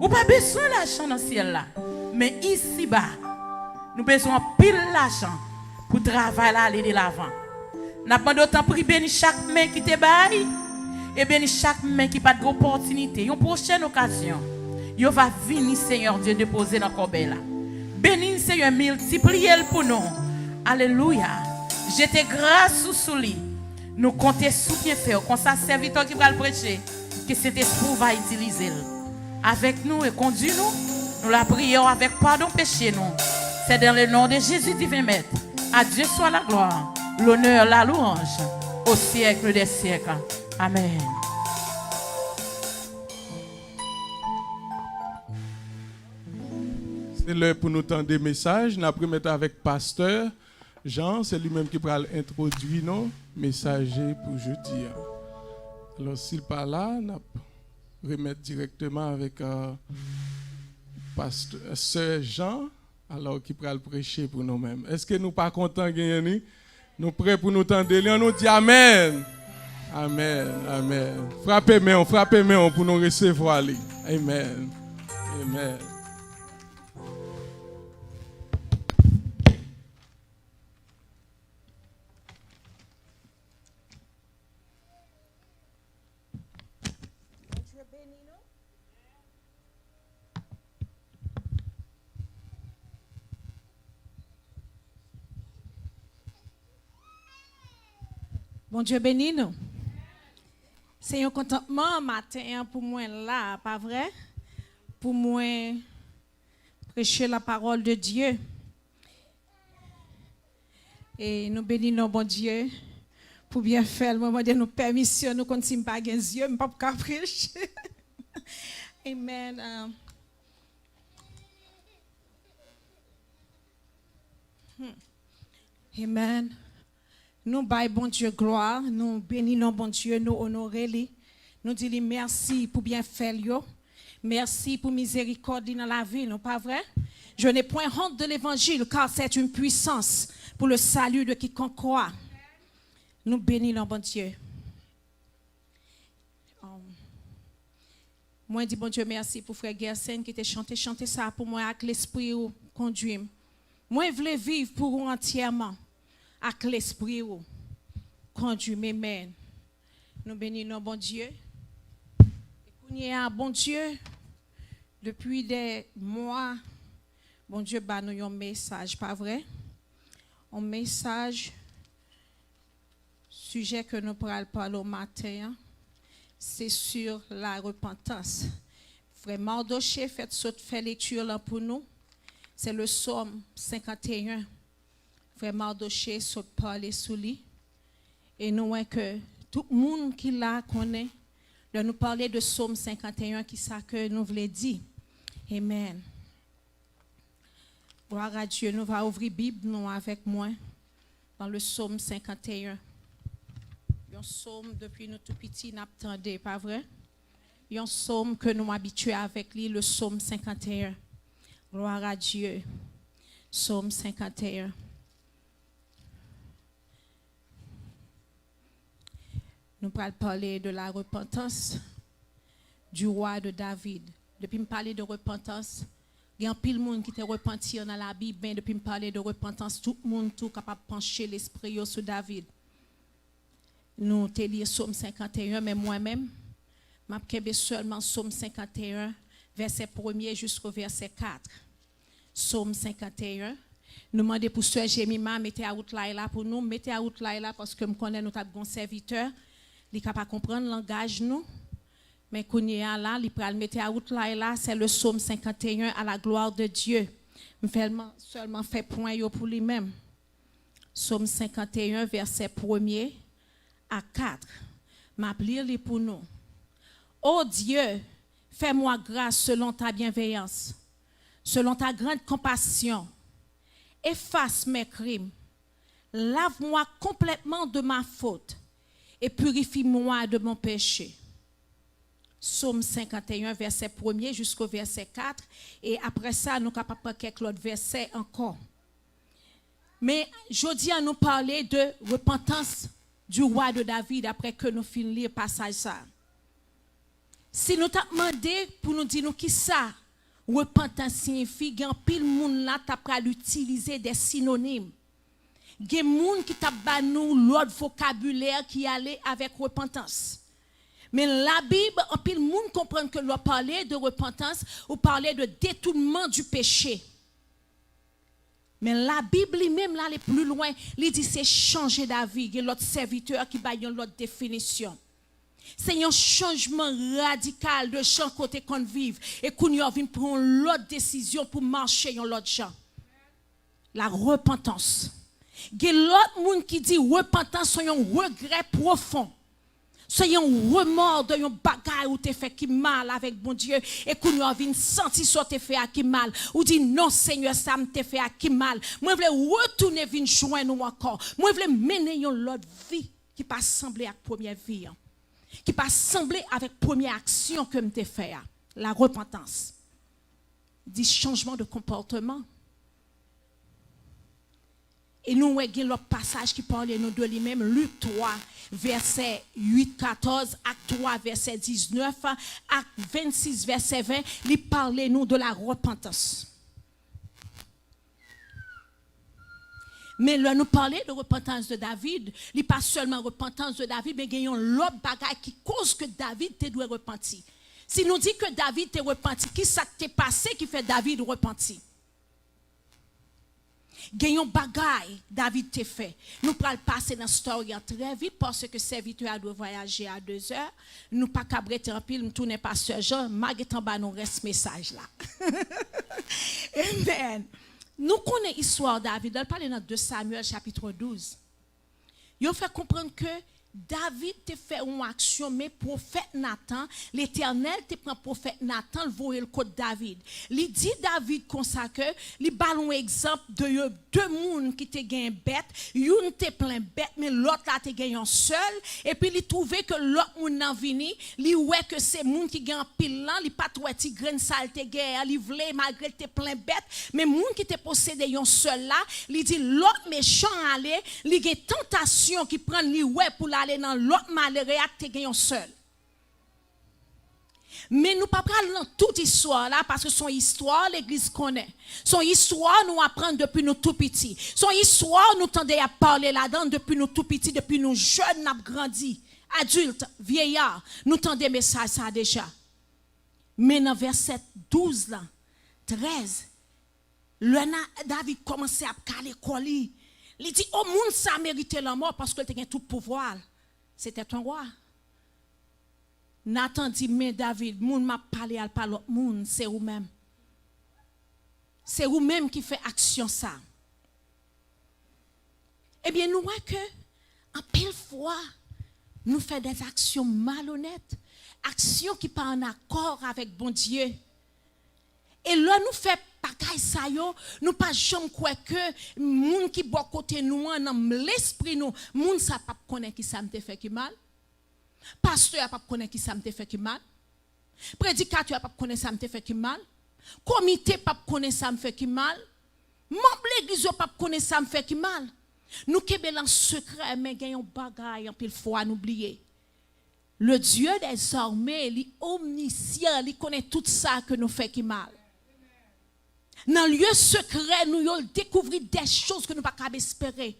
Ou pas besoin d'argent dans le ciel là. Mais ici bas, nous avons besoin de pile l'argent pour travailler aller de l'avant. Nous demandons autant pour bénir chaque main qui te baille et bénir chaque main qui n'a pas d'opportunité. Une prochaine occasion, il va venir Seigneur Dieu déposer dans le corbeau là. Bénis Seigneur, multipliez-le pour nous. Alléluia. Jetez grâce sous lui. Nous comptons sous bien faire. Comme ça, serviteur qui va le prêcher, que cet esprit va utiliser. Avec nous et conduis-nous. Nous la prions avec pardon péché nous. C'est dans le nom de Jésus divin Maître. À Dieu soit la gloire, l'honneur, la louange, au siècle des siècles. Amen. C'est l'heure pour nous tendre des messages. Nous allons mettre avec pasteur Jean, c'est lui-même qui va introduire nos messagers pour jeudi. Alors, s'il pas là, on va remettre directement avec pasteur Sœur Jean, alors qui va le prêcher pour nous-mêmes. Est-ce que nous pas contents de gagner? Nous prêts pour nous tendre? On nous dit Amen. Amen. Amen. Frappez main pour nous recevoir. Amen. Amen. Bon Dieu béni nous. C'est un contentement matin pour moi là, pas vrai? Pour moi prêcher la parole de Dieu. Et nous bénissons bon Dieu pour bien faire le moment de nous permission, nous continuons pas les yeux, mais pas pour prêcher. Amen. Amen. Nous baillons bon Dieu gloire, nous bénissons bon Dieu, nous honorons lui. Nous disons merci pour bien faire yo. Merci pour miséricorde dans la vie, non pas vrai? Je n'ai point honte de l'évangile car c'est une puissance pour le salut de quiconque croit. Nous bénissons bon Dieu. Moi je dis bon Dieu merci pour frère Gersen qui t'a chanté ça pour moi avec l'esprit ou conduire. Moi je voulais vivre pour vous entièrement. Avec l'esprit ou conduit mes mains. Nous bénissons bon Dieu. Et qu'on y a bon Dieu depuis des mois. Bon Dieu bah nous un message, pas vrai? Un message sujet que nous pourrons parler au matin, c'est sur la repentance. Frère Mardoché fait lecture là pour nous. C'est le psaume 51. Frère Mardoché saute parler sous lui. Et nous voyons que tout le monde qui l'a connaît, de nous parler de psaume 51, qui ça que nous voulons dire. Amen. Gloire à Dieu. Nous allons ouvrir la Bible nous avec moi dans le psaume 51. Un psaume depuis nous tout petits, n'attendez pas vrai? Un psaume que nous habitués avec lui, le psaume 51. Gloire à Dieu. Psaume 51. Nous allons parler de la repentance du roi de David. Depuis me parler de repentance, il y a un pile monde qui te repenti dans la Bible, mais depuis me parler de repentance, tout le monde tout capable de pencher l'esprit sur David. Nous te lire Psaume 51, mais moi-même, je seulement Psaume 51, verset 1er jusqu'au verset 4. Psaume 51. Nous demandons pour Sœur Jemima, mettez à outline là pour nous, mettez à outline là parce que je connais notre bon serviteur. Il n'est pas capable de comprendre le langage nous. Mais qu'on y a là, il peut le mettre à outline là, c'est le psaume 51 à la gloire de Dieu. Je seulement fait point pour lui-même. Psaume 51, verset 1er à 4. M'appeler pour nous. Ô Dieu, fais-moi grâce selon ta bienveillance, selon ta grande compassion. Efface mes crimes. Lave-moi complètement de ma faute et purifie-moi de mon péché. Psaume 51, verset 1er jusqu'au verset 4. Et après ça, nous sommes capables de quelques autres versets encore. Mais je dis à nous parler de repentance du roi de David après que nous finissons le passage ça. Si nous t'avons demandé pour nous dire qui ça, repentance signifie, il y a un pile monde là t'a pral utiliser des synonymes. Il y a monde qui t'a banou l'autre vocabulaire qui allait avec repentance. Mais la Bible, un pile monde comprend que l'on parlait de repentance ou parlait de détournement du péché. Mais la Bible lui-même là, elle est plus loin, il dit c'est changer d'avis, il y a l'autre serviteur qui a une autre définition. C'est un changement radical de champ côté qu'on vive et qu'on y a vient prendre l'autre décision pour marcher dans l'autre champ. La repentance. Il y a l'autre monde qui dit repentance c'est un regret profond. Soyez un remords de yon bagay ou te fait qui mal avec bon Dieu et qu'on a envie de sentir soit te fait à qui mal ou dit non Seigneur ça me te fait à qui mal. Moi je veux retourner venir joindre nous encore. Moi je veux mener yon l'autre vie qui pas sembler avec première vie. Qui pas sembler avec première action que me te fait la repentance. Dit changement de comportement. Et nous avons l'autre passage qui parle nous de lui-même, Luc 3, verset 8-14, Acte 3, verset 19, Acte 26, verset 20, il parle nous de la repentance. Mais là, nous parlons de repentance de David, il n'est pas seulement repentance de David, mais il y a l'autre bagaille qui cause que David te doit repentir. Si nous dit que David te repenti, qui ça t'est passé qui fait David repenti? Gagnons bagaille, David te fait. Nous pourrons passer dans la story très vite parce que serviteur doit voyager à 2 heures. Nous pas cabreter en pile, nous tourner pasteur Jean, Maguette en bas nous reste message là. Amen. Nous connaissons l'histoire de David. On parle dans 2 Samuel chapitre 12. Il fait comprendre que David te fait une action, mais prophète Nathan, l'Éternel te prend prophète Nathan, le voyer le code David. Il dit David comme ça que, il ballon exemple de 2 moun qui te gagne bête, une te plein bête, mais l'autre là te gagne un seul, et puis il trouvait que l'autre moun nan vini, il ouais que c'est moun qui gagne pile là, il pas trop ti graine sale te gagne, il voulait malgré te plein bête, mais moun qui te possédé un seul là, il dit l'autre méchant aller, il gagne tentation qui prend li ouais pour la aller dans l'autre malheureux te gagne seul. Mais nous pas parler dans toute histoire là parce que son histoire l'église connaît. Son histoire nous apprend depuis nous tout petits. Son histoire nous tendait à parler là-dedans depuis nous tout petits, depuis nous jeunes n'a grandi, adultes, vieillards, nous tendait message ça déjà. Mais dans verset 12 là, 13, David commençait à caler colis. Il dit au monde ça méritait la mort parce que il avait tout pouvoir. C'était un roi. Nathan dit mais David, moun m'a parlé à pas l'autre monde, c'est vous même. C'est vous même qui fait action ça. Eh bien nous voyons que en pile fois nous faisons des actions malhonnêtes, actions qui pas en accord avec bon Dieu. Et là nous fait bagay sa yo, nous pas jamais croire que moun qui bon côté nous dans l'esprit nous, moun ça pas connaît qui ça me fait qui mal. Pasteur pas connaît qui ça me fait qui mal. Prédicateur pas connaît ça me fait qui mal. Comité pas connaît ça me fait qui mal. Membre l'église pas connaît ça me fait qui mal. Nous kebel en secret mais gagnons bagay en pile fois n'oublier. Le Dieu des armées, il est omniscient, il connaît tout ça que nous fait qui mal. Dans le lieu secret, nous avons découvert des choses que nous ne pouvons pas espérer.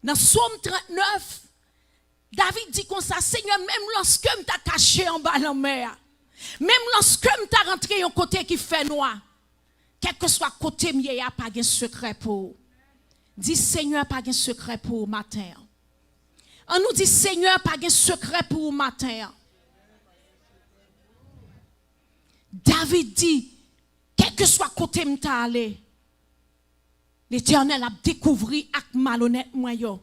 Dans Psaume 39, David dit comme ça, Seigneur, même lorsque je t'ai caché en bas de la mer, même lorsque je t'ai rentré un côté qui fait noir, quel que soit côté, il n'y a pas de secret pour. Dis Seigneur, pas de secret pour matin. On nous dit Seigneur, pas de secret pour matin. David dit, quel que soit côté m'ta allé, l'Éternel a découvert avec malhonnête moyen.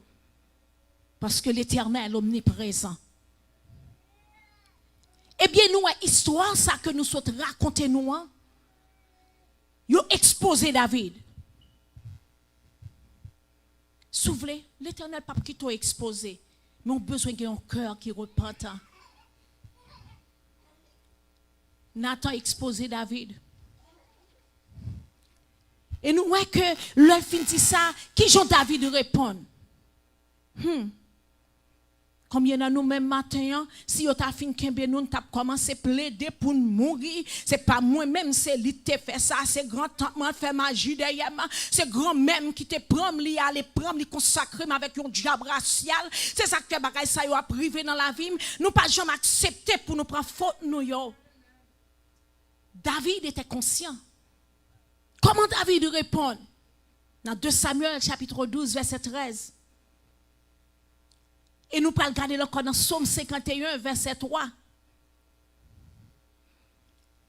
Parce que l'Éternel est omniprésent. Eh bien, nous, histoire ça que nous sommes raconter nous, yo exposé David. Souvenez, l'Éternel pas qui t'a exposé, mais on a besoin d'un cœur qui repentant. Nathan exposé David. Et nous voyons que le fin dit ça, qui Jean David répond? Combien de nous même matin, si vous avez fin kembe nous t'a commencé à plaider pour mourir, c'est pas moi même c'est lui qui fait ça, c'est grand tante moi fait magie derrière moi, c'est grand même qui te prend li aller prendre li consacrer avec un diable racial, c'est ça que bagay ça yo a privé dans la vie, nous pas jamais accepter pour nous prendre faute nous yo. David était conscient. Comment David répond? Dans 2 Samuel chapitre 12 verset 13. Et nous pouvons regarder encore dans Psaume 51 verset 3.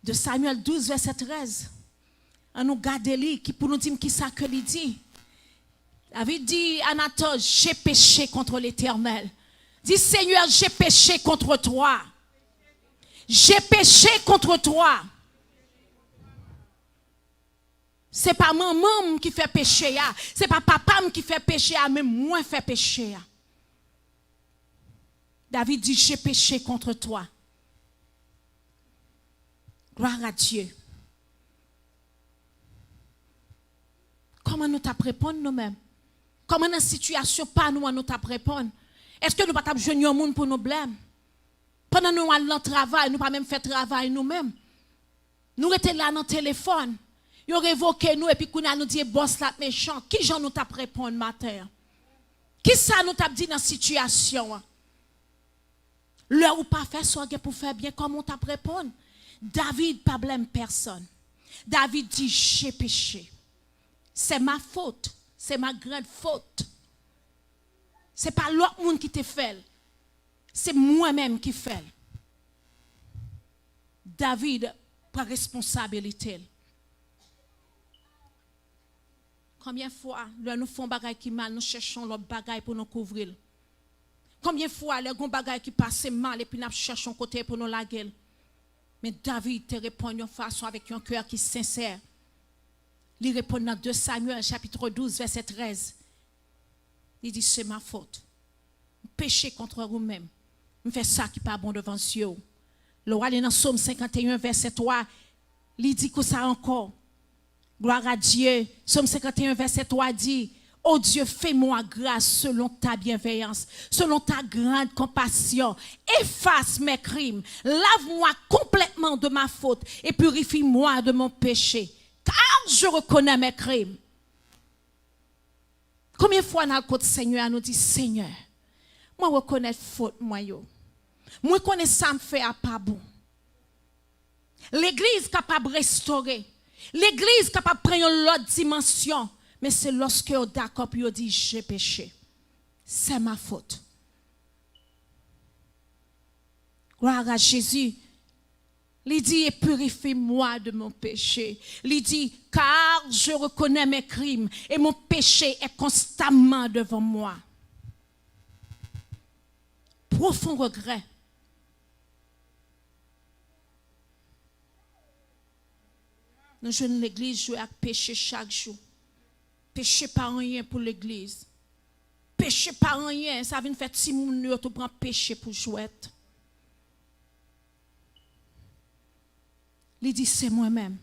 De Samuel 12 verset 13. On nous garde lui qui pour nous dire qui ça que il dit. David dit à Nathan, j'ai péché contre l'Éternel. Dis Seigneur, j'ai péché contre toi. J'ai péché contre toi. C'est pas maman qui fait péché, c'est pas papa qui fait péché, mais moi fait péché. David dit, j'ai péché contre toi. Gloire à Dieu. Comment nous t'as répondre nous-mêmes? Comment dans la situation pas nous t'as répondre? Est-ce que nous pas besoin un monde pour nous blâmer? Pendant nous allons travail, nous pas même faire travail nous-mêmes. Nous étions là dans le téléphone. Ils ont révoqué nous et puis nous dit boss la méchant. Qui j'en nous t'a répondre matin? Qui ça nous t'a dit dans la situation? L'heure ou pas faire soit pour faire bien, comment t'a répondre? David pas blâme personne. David dit j'ai péché. C'est ma faute, c'est ma grande faute. C'est pas l'autre monde qui te fait. C'est moi-même qui fait. David prend responsabilité. Combien de fois, nous faisons des choses qui mal, nous cherchons l'autre bagaille pour nous couvrir. Combien de fois, nous faisons des choses qui passent mal et puis nous cherchons côté pour nous laguer. Mais David te répond de façon avec un cœur qui est sincère. Il répond dans 2 Samuel, chapitre 12, verset 13. Il dit, c'est ma faute. Péché contre vous-même. Je fais ça qui n'est pas bon devant Dieu. Le roi est dans Psaume 51, verset 3. Il dit que ça encore. Gloire à Dieu. Psaume 51, verset 3 dit, oh Dieu, fais-moi grâce selon ta bienveillance, selon ta grande compassion. Efface mes crimes. Lave-moi complètement de ma faute et purifie-moi de mon péché. Car je reconnais mes crimes. Combien de fois dans le côté Seigneur nous dit, Seigneur, moi reconnais faute, moi reconnais ça me fait à pas bon. L'église capable de restaurer. L'église capable de prendre l'autre dimension. Mais c'est lorsque on d'accord puis on dit j'ai péché. C'est ma faute. Gloire à Jésus. Il dit, et purifie-moi de mon péché. Il dit, car je reconnais mes crimes et mon péché est constamment devant moi. Profond regret. Nous jouons l'église, jouons avec péché chaque jour. Péché pas rien pour l'église. Péché pas rien, ça vient faire si moun tu prends péché pour jouer. Il dit, c'est moi-même.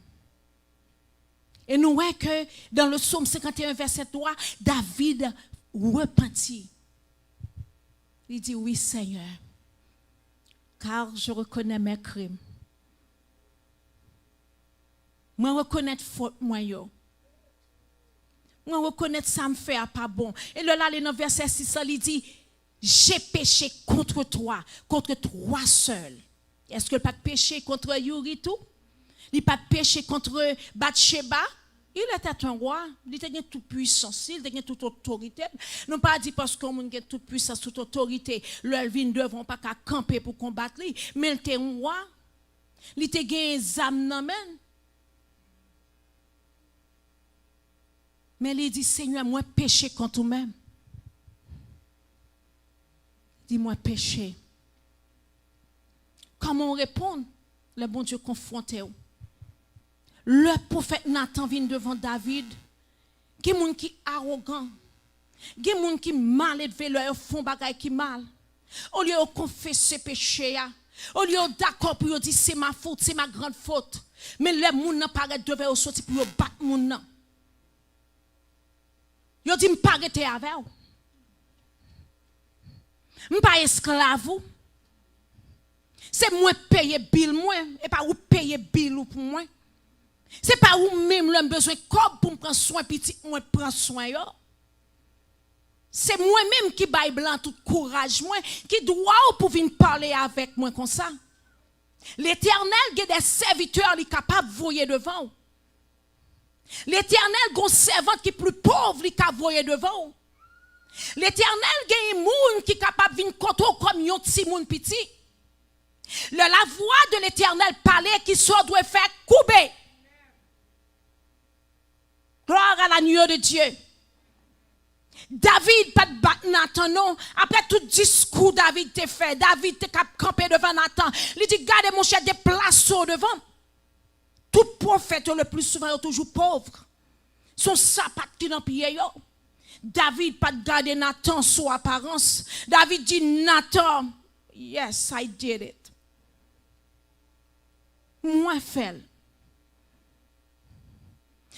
Et nous voyons que dans le psaume 51, verset 3, David repentit. Il dit, oui Seigneur, car je reconnais mes crimes. Moi reconnais faute moi yo. Moi reconnais ça me fait pas bon. Et là dans le verset 6 il dit, j'ai péché contre toi seul. Est-ce que pas de péché contre Yuri tout? Il pas de péché contre Bathsheba. Il était un roi, il était tout puissant, il était toute autorité. Non pas dit parce qu'on a toute puissance, toute autorité, le vin devant pas qu'à camper pour combattre lui, mais il était un roi. Il était gagné zam nan men. Mais il dit Seigneur, moi péché contre toi-même. Dis-moi péché. Comment on répond? Le bon Dieu confronté. Le prophète Nathan vient devant David. Il y a des gens qui sont arrogants. Il y a des gens qui sont mal élevés, ils font des choses qui mal. Au lieu de confesser péché, au lieu d'accord pour dire c'est ma faute, c'est ma grande faute. Mais les gens ne paraissent pas devant sortir pour battre les gens. Ils disent, je ne peux pas arrêter avec vous. Je ne suis pas esclave. C'est moi qui paye bill moi et pas vous payer bill pour moi. C'est pas vous même le besoin comme pour me prendre soin petit moi prendre soin yo. C'est moi même qui baille blanc tout courage moi qui doit pour venir parler avec moi comme ça. L'Éternel a des serviteurs qui sont capables de voyer devant. L'Éternel a un servant qui est plus pauvre qui a voyer devant. L'Éternel a un monde qui est capable de venir contre comme un petit monde petit. La voix de l'Éternel parlait qui soit doit faire couper. Gloire à la nuée de Dieu. David pas de battre Nathan non. Après tout discours David te fait, David te campé devant Nathan. Il dit gardez mon cher déplace devant. Tout prophète le plus souvent est toujours pauvre. Son sapat qui dans pied yo. David pas de garder Nathan sous apparence. David dit Nathan, yes, I did it. Moi fait.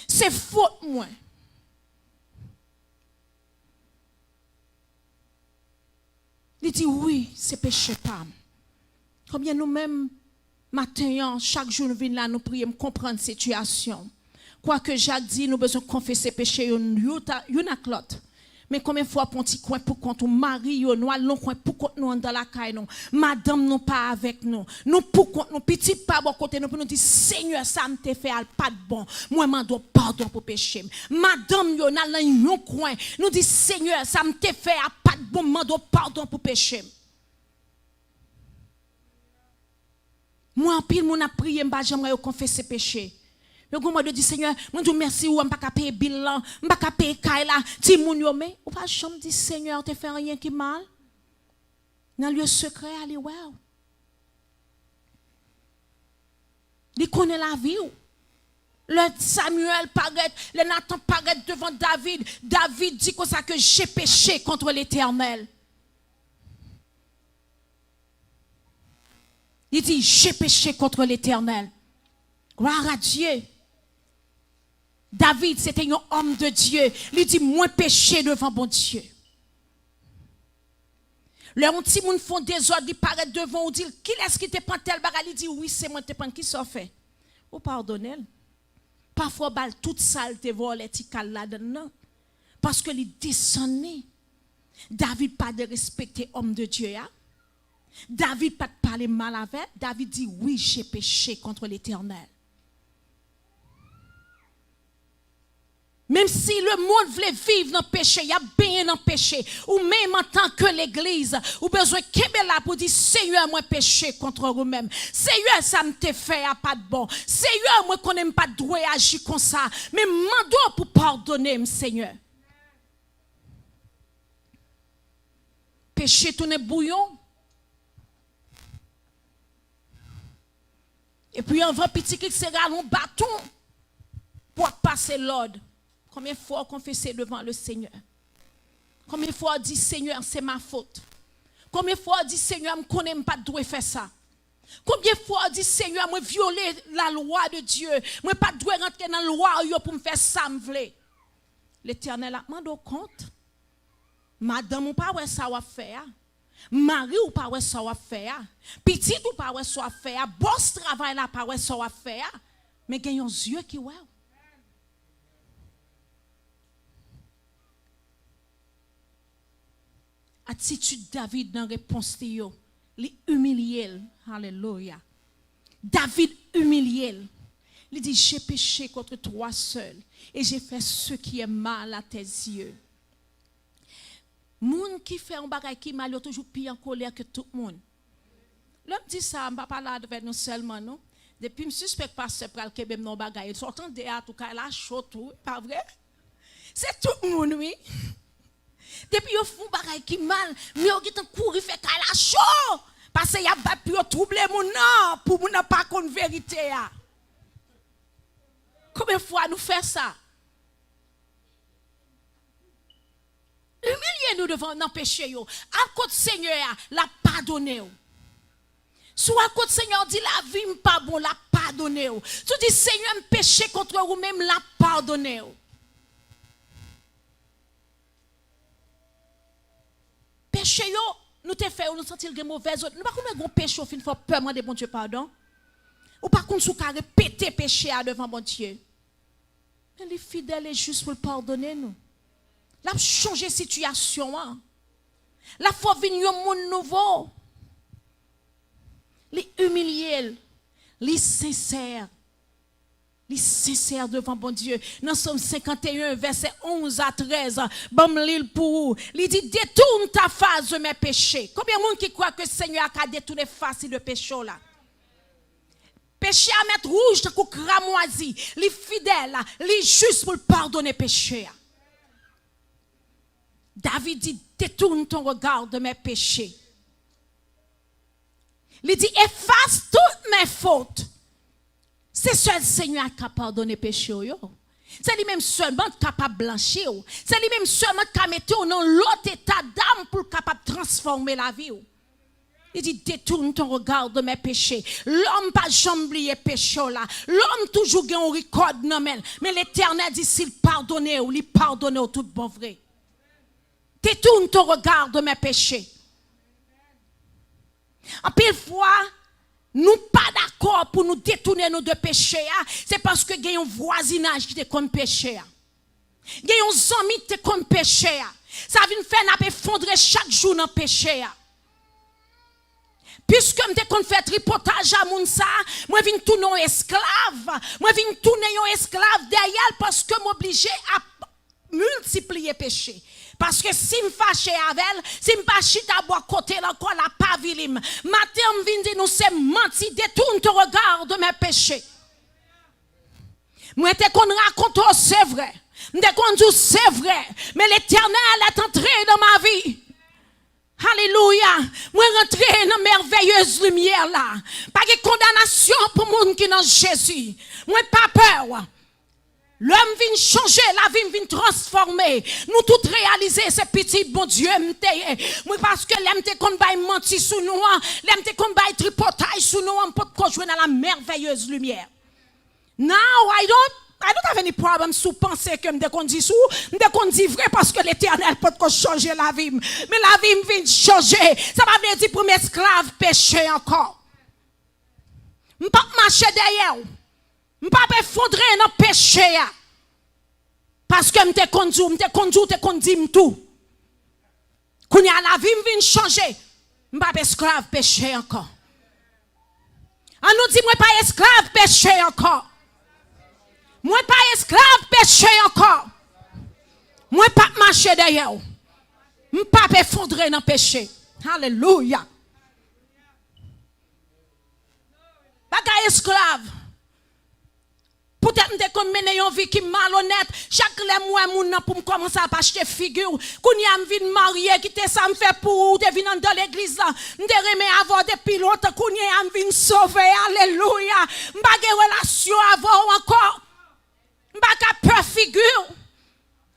C'est faute moi. Il dit oui, c'est péché pas. Combien nous-mêmes, matin, chaque jour nous venons là, nous prions, comprendre la situation. Quoique Jacques dit, nous besoin confesser péché, yon ak l'autre. Mais combien de fois pour un petit coin pour contre mari, nous allons coin pour contre nous dans la caille, nous. Madame nous pas avec nous. Nous pour contre nous, petit pas bon côté, nous pour nous dire, Seigneur, ça me te fait pas de bon. Moi, m'en dois pardon pour péché. Madame, yon a dans yon coin, nous dit, Seigneur, ça me te fait pas de bon, m'en dois pardon pour péché. Moi, en pile, mon a prié, j'aimerais confesser péché. Le gouvernement de dit Seigneur, moi dis merci ou m'pa ka payer bill là, m'pa ka payer kay là, ti moun yo mais ou pas jamais dit Seigneur, te fait rien qui mal. Dans lieu secret aller wow. Il connaît la vie ou. Le Samuel paraît, le Nathan paraît devant David. David dit comme ça que j'ai péché contre l'Éternel. Il dit j'ai péché contre l'Éternel. Gloire à Dieu. David, c'était un homme de Dieu. Il dit, moi péché devant bon Dieu. Le petit moun font des ordres, il paraît devant, ou dit, qui est-ce qui te prend tel bagage? Il dit, oui, c'est moi te prend, qui s'en fait? Ou pardonnez. Parfois, bal toute sale te vole, ti kal la dedans. Parce que il descendait. David pas de respecter homme de Dieu. Ya. David pas de parler mal avec. David dit, oui, j'ai péché contre l'Éternel. Même si le monde voulait vivre dans le péché, il y a bien dans le péché. Ou même en tant que l'église, ou besoin de là pour dire, Seigneur, moi péché contre vous-même. Seigneur, ça me te fait à pas de bon. Seigneur, moi qu'on n'aime pas de droit agir comme ça. Mais m'en pour pardonner, Seigneur. Péché tourne bouillon. Et puis on va petit qui sera un bâton pour passer l'ordre. Combien de fois confesser devant le Seigneur? Combien de fois dit Seigneur, c'est ma faute? Combien de fois dit Seigneur, je ne connais pas de faire ça? Combien de fois dit Seigneur, moi violer la loi de Dieu? Moi pas de rentrer dans la loi pour me faire ça me vle. L'Éternel a demandé compte. Madame ou pas ouais ça va faire. Mari ou pas ouais ça va faire. Petit ou pas ouais ça va faire. Boss travail là pas ouais ça va faire. Mais gagne un yeux qui ouais. Attitude David dans réponse yo, il humilié. Alléluia. David humilié. Il dit j'ai péché contre toi seul et j'ai fait ce qui est mal à tes yeux. Moun qui fait un bagay qui mal est toujours pire en colère que tout le monde. L'homme dit ça, on va pas là avec nous seulement non. Depuis me suspect pasteur pral kebem non bagay, sortant de à tout cas là chaud tout, pas vrai? C'est tout le monde oui. Depuis yo fou bagay qui mal, mais yo gitan courir fait kala chaud parce que y a pas pu troubler mon non pour mon pas connait vérité ya. Combien de fois nous fait ça? Humiliez nous devant nos péchés yo. À côté Seigneur la pardonner. Soit à côté Seigneur dit la vie me pas bon la pardonner. Tu dis Seigneur me péché contre vous même la pardonner. Péché yo nous te fait nous sentir que mauvaise nous pas comme un péché au fin faut peur demander bon Dieu pardon ou pas qu'on sou ka répéter péché devant bon Dieu mais les fidèles est juste pour pardonner nous la changer situation hein. La faut venir un monde nouveau les humilier les sincères devant bon Dieu. Dans Somme 51, verset 11 à 13, bon l'île pour il dit détourne ta face de mes péchés. Combien de monde qui croit que le Seigneur a détourné face de péché là? Péché à mettre rouge de cramoisi, les fidèles, les justes pour pardonner péché. David dit, détourne ton regard de mes péchés. Il dit, efface toutes mes fautes. C'est seul le Seigneur qui a pardonné péché. C'est lui-même seulement capable de blanchir. C'est lui-même seulement qui a mettre dans l'autre état d'âme pour capable de transformer la vie. Il dit, détourne ton regard de mes péchés. L'homme pas jamais oublié péché là. L'homme toujours gagne un record non mais l'Éternel dit, s'il pardonne ou il pardonne au tout bon vrai. Détourne ton regard de mes péchés. En pile fois, nous pas d'accord pour nous détourner nos de péché. C'est parce que il y a un voisinage qui te compte péché. Il y a un ami qui te compte péché. Ça vient faire nous effondrer chaque jour dans péché. Puisque je te fait tripotage à moun sa, moi viens tourner un esclave. Moi viens tourner un esclave derrière parce que m'obligé à multiplier péché. Parce que si je fâche avec elle, si je pas chita à boire côté encore la pavilim. Matin me vient dire nous c'est menti, détourne ton regard de mes péchés. Moi te qu'on raconte c'est vrai. M'te qu'on dit c'est vrai, mais l'Éternel est entré dans ma vie. Alléluia. Moi rentrer dans merveilleuse lumière là. Pas de condamnation pour monde qui dans Jésus. Moi pas peur. L'homme vient changer, la vie vient transformer. Nous tout réaliser ce petit bon Dieu moi parce que l'aime te qu'on bail menti sous nous, l'aime te qu'on bail tripotage sous nous, on peut jouer dans la merveilleuse lumière. Now I don't have any problem sous penser que me qu'on dit sous, me qu'on dit vrai parce que l'Éternel peut changer la vie. Mais la vie vient changer. Ça va venir dire pour mes esclaves péché encore. Je ne peux pas marcher derrière. Je ne peux pas effondrer dans le péché. Parce que je te conduis tout. Quand la vie vient changer, je ne peux pas esclave péché encore. On nous dit, moi pas esclave péché encore. Moi pas esclave péché encore. Moi pas marcher derrière. Je pas effondrer dans le péché. Alléluia. Pas esclave. Peut-être que je mène une vie qui est malhonnête. Chaque mois, pour me commencer à acheter figure. Quand je viens marier, qui te ça me fait pour de venir dans l'église là. Je remets avoir des pilotes. Quand je viens sauver. Alléluia. Je n'ai pas de relation avant encore. Je n'ai pas de peur figure.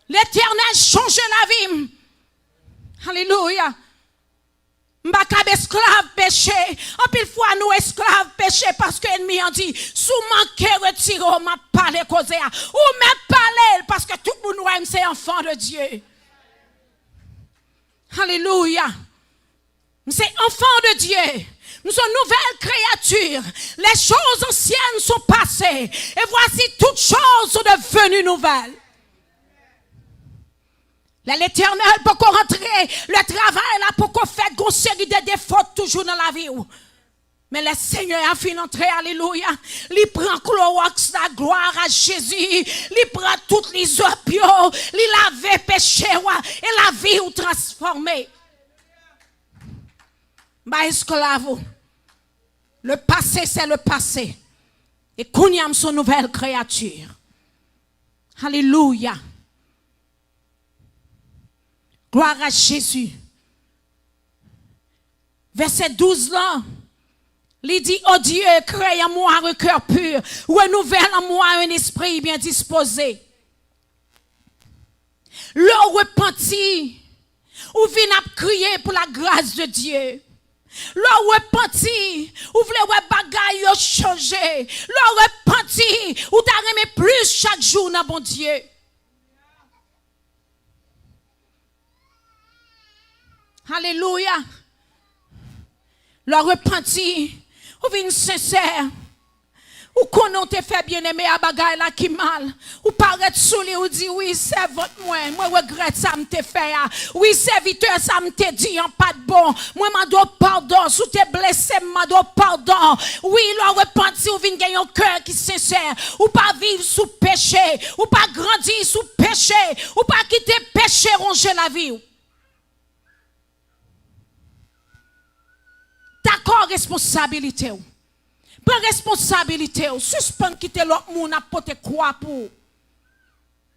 L'Éternel change la vie. Alléluia. M'baka esclave péché. En pile fois nous esclaves péché parce que l'ennemi a dit sous manquer retirer m'a parlé causer ou m'a parlé parce que tout le monde aime c'est enfant de Dieu. Alléluia. C'est enfant de Dieu. Nous sommes nouvelles créatures. Les choses anciennes sont passées et voici toutes choses sont devenues nouvelles. L'Éternel pour qu'on rentre, le travail là pour qu'on fasse une série de défauts toujours dans la vie. Mais le Seigneur a fini d'entrer, alléluia. Il prend Clorox, la gloire à Jésus. Il prend toutes les opios, il lave péché et la vie ou transformée. Bah esclave, le passé c'est le passé. Et Kounyam son nouvelle créature. Alléluia. Gloire à Jésus. Verset 12 là. Il dit, oh Dieu, crée en moi un cœur pur. Renouvelle en moi un esprit bien disposé. Le repenti. Ou vient à crier pour la grâce de Dieu. Le repenti. Ou voulez bagaille changer. Le repenti. Ou t'as remis plus chaque jour dans bon Dieu. Alléluia. Le repenti, ou vin sincère, ou qu'on te fait bien aimer à bagaille là qui mal, ou paraître sous lui ou dit oui, c'est votre moi regrette ça me te fait. Oui, serviteur, ça me te dit en pas de bon. Moi m'a doit pardon, sous te blessé, m'a doit pardon. Oui, le repenti, ou vin gagner un cœur qui sincère, ou pas vivre sous péché, ou pas grandir sous péché, ou pas quitter péché ronger la vie. D'accord, responsabilité. Prends responsabilité. Suspend quitter l'autre monde à porter quoi pour.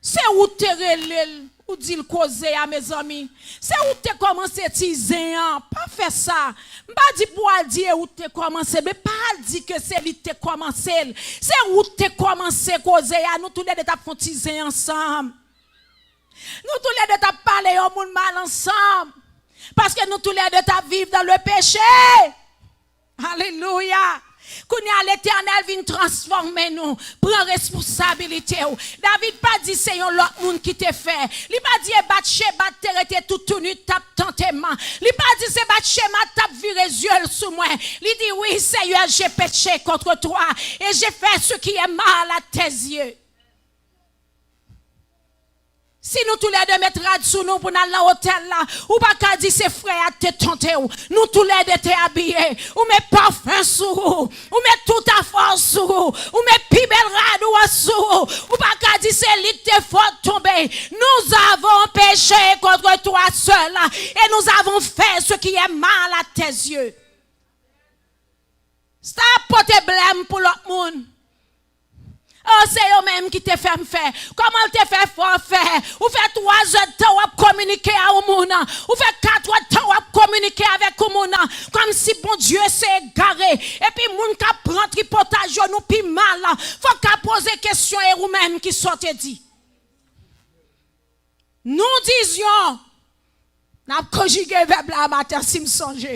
C'est où te relève, ou dit le causer à mes amis. C'est où te commencé à tiser, pas faire ça. Pas dit pour dire où te commencé, mais pas dire que c'est lui te commencé. C'est où te commencé à causer, à nous tous les deux t'as tiser ensemble. Nous tous les deux t'as parlé au monde mal ensemble. Parce que nous tous les deux t'as vivre dans le péché. Alléluia. Quand l'Éternel vient transformer nous, prend responsabilité. David pas dit c'est un autre monde qui te fait. Il pas dit Bathsheba t'es tout nu tape tentement. Il pas dit c'est Bathsheba tape viré yeux sous moi. Il dit oui Seigneur j'ai péché contre toi et j'ai fait ce qui est mal à tes yeux. Si nous tous les deux mettons sous nous pour aller dans l'hôtel là, ou pas qu'à dire ses frères à te tenter, nous tous les deux t'es habillés, ou met parfum sous ou met tout à force sous ou met pibel radou sous ou pas qu'à dire c'est lit te fort tomber. Nous avons péché contre toi seul et nous avons fait ce qui est mal à tes yeux. Stop porter blâme pour l'autre monde. Oh, c'est eux-mêmes qui te fait me faire. Comment te fait fort faire? Ou fait 3 heures de temps à communiquer à Oumona. Ou fait 4 heures de temps à communiquer avec Oumona. Comme si bon Dieu s'est égaré. Et puis, moun ka prend tripotage nous pi mal. Faut qu'à poser question et vous-même qui sortez dit. Nous disions, n'a conjugué verbe la matin si me songe.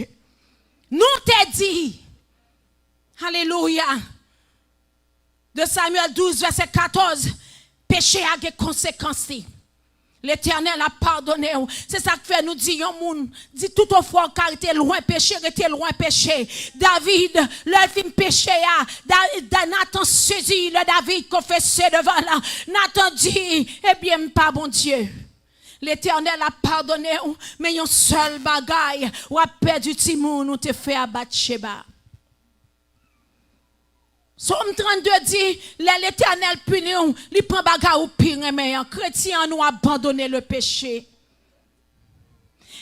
Nous te dit, alléluia. De Samuel 12, verset 14, péché a des conséquences. L'Éternel a pardonné. C'est ça que fait nous dire, dit tout au fort car était loin péché, était loin péché. David, le film péché, Nathan saisi le David confessé devant là. Nathan dit, eh bien, pas bon Dieu. L'Éternel a pardonné, mais un seul bagaille, ou a perdu Timoun, ou te fait abattre Sheba. Somme 32 dit, l'Éternel punit, il prend bagarre ou pire, mais un chrétien nous abandonné le péché.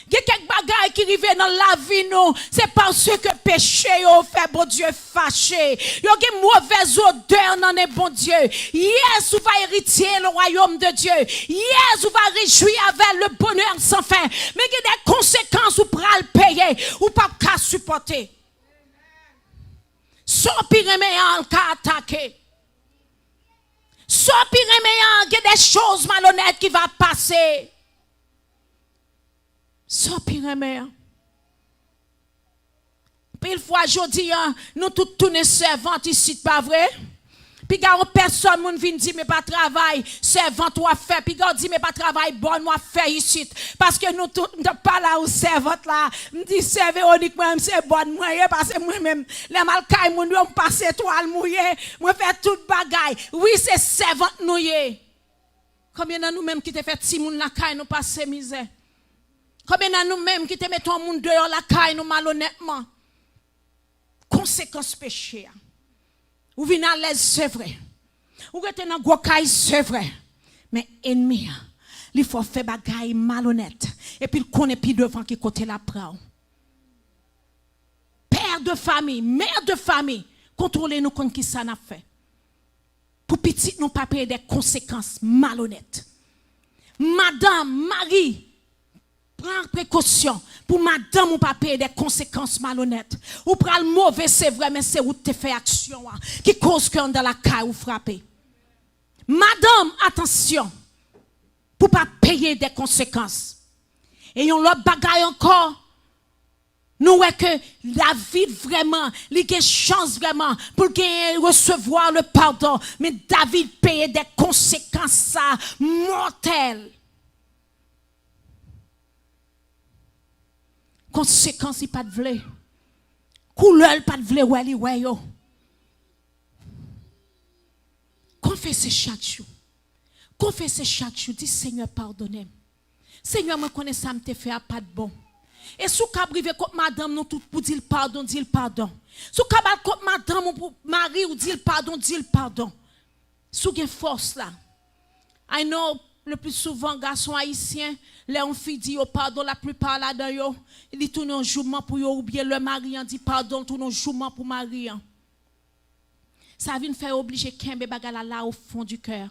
Il y a quelques bagailles qui arrivent dans la vie, nous, c'est parce que péché a fait bon Dieu fâché. Il y a une mauvaise odeur dans les bon Dieu. Yes, vous va hériter le royaume de Dieu. Yes, vous va réjouir avec le bonheur sans fin. Mais il y a des conséquences où pour le payer, ou pas qu'à supporter. Son pire meilleur qu'a attaqué. Son pire meilleur, il y a des choses malhonnêtes qui vont passer. Son pire meilleur. Puis une fois, je dis, nous tous tournons servantes ici, pas vrai? Puis quand personne ne vient dire mais pas travail, servante ou fait. Puis quand dit mais pas travail, bon moi fait ici. Parce que nous ne pas là où servante là, me dit serveur uniquement c'est bonne moi parce que moi même les malcailles mon doit passer toile mouillé, moi faire toute bagaille. Oui, c'est servante nouillé. Combien de nous même qui te fait petit moun la caille nous passer misère. Combien de nous même qui te mettons moun dehors la caille nous malhonnêtement. Conséquence péché. Ou venez à l'aise, c'est vrai. Ou êtes dans Gokaï, c'est vrai. Mais ennemi, il faut faire bagaille malhonnête. Et puis il connaît plus devant qui côté la prend. Père de famille, mère de famille, contrôlez-nous contre qui ça n'a fait. Pour petit, nous pas payer des conséquences malhonnêtes. Madame, Marie, prends précaution pour madame ou pas payer des conséquences malhonnêtes. Ou prend le mauvais, c'est vrai, mais c'est où tu fais action qui cause qu'on dans la caille ou frapper. Madame, attention, pour pas payer des conséquences. Et on l'autre bagaille encore. Nous voyons que David vraiment, il a chance vraiment pour recevoir le pardon. Mais David payait des conséquences mortelles. Conséquences, il pas de vle. Couleur, pas de vle, ouais, yo. Confessez chaque jour. Confessez chaque jour. Dis Seigneur, pardonnez. Seigneur, moi connais ça, me te fait pas de bon. Et sous cabrive contre madame, nous tout pour dire pardon, dire pardon. Sous cabal contre madame, ou pour mari, ou dire pardon. Sous gen force là. I know. Le plus souvent, garçons haïtiens, les filles disent pardon, la plupart là-dedans, ils disent tout un jourement pour eux, ou bien le mari dit pardon, tout un jourement pour mari. Ça vient faire obliger qu'un bébé là au fond du cœur.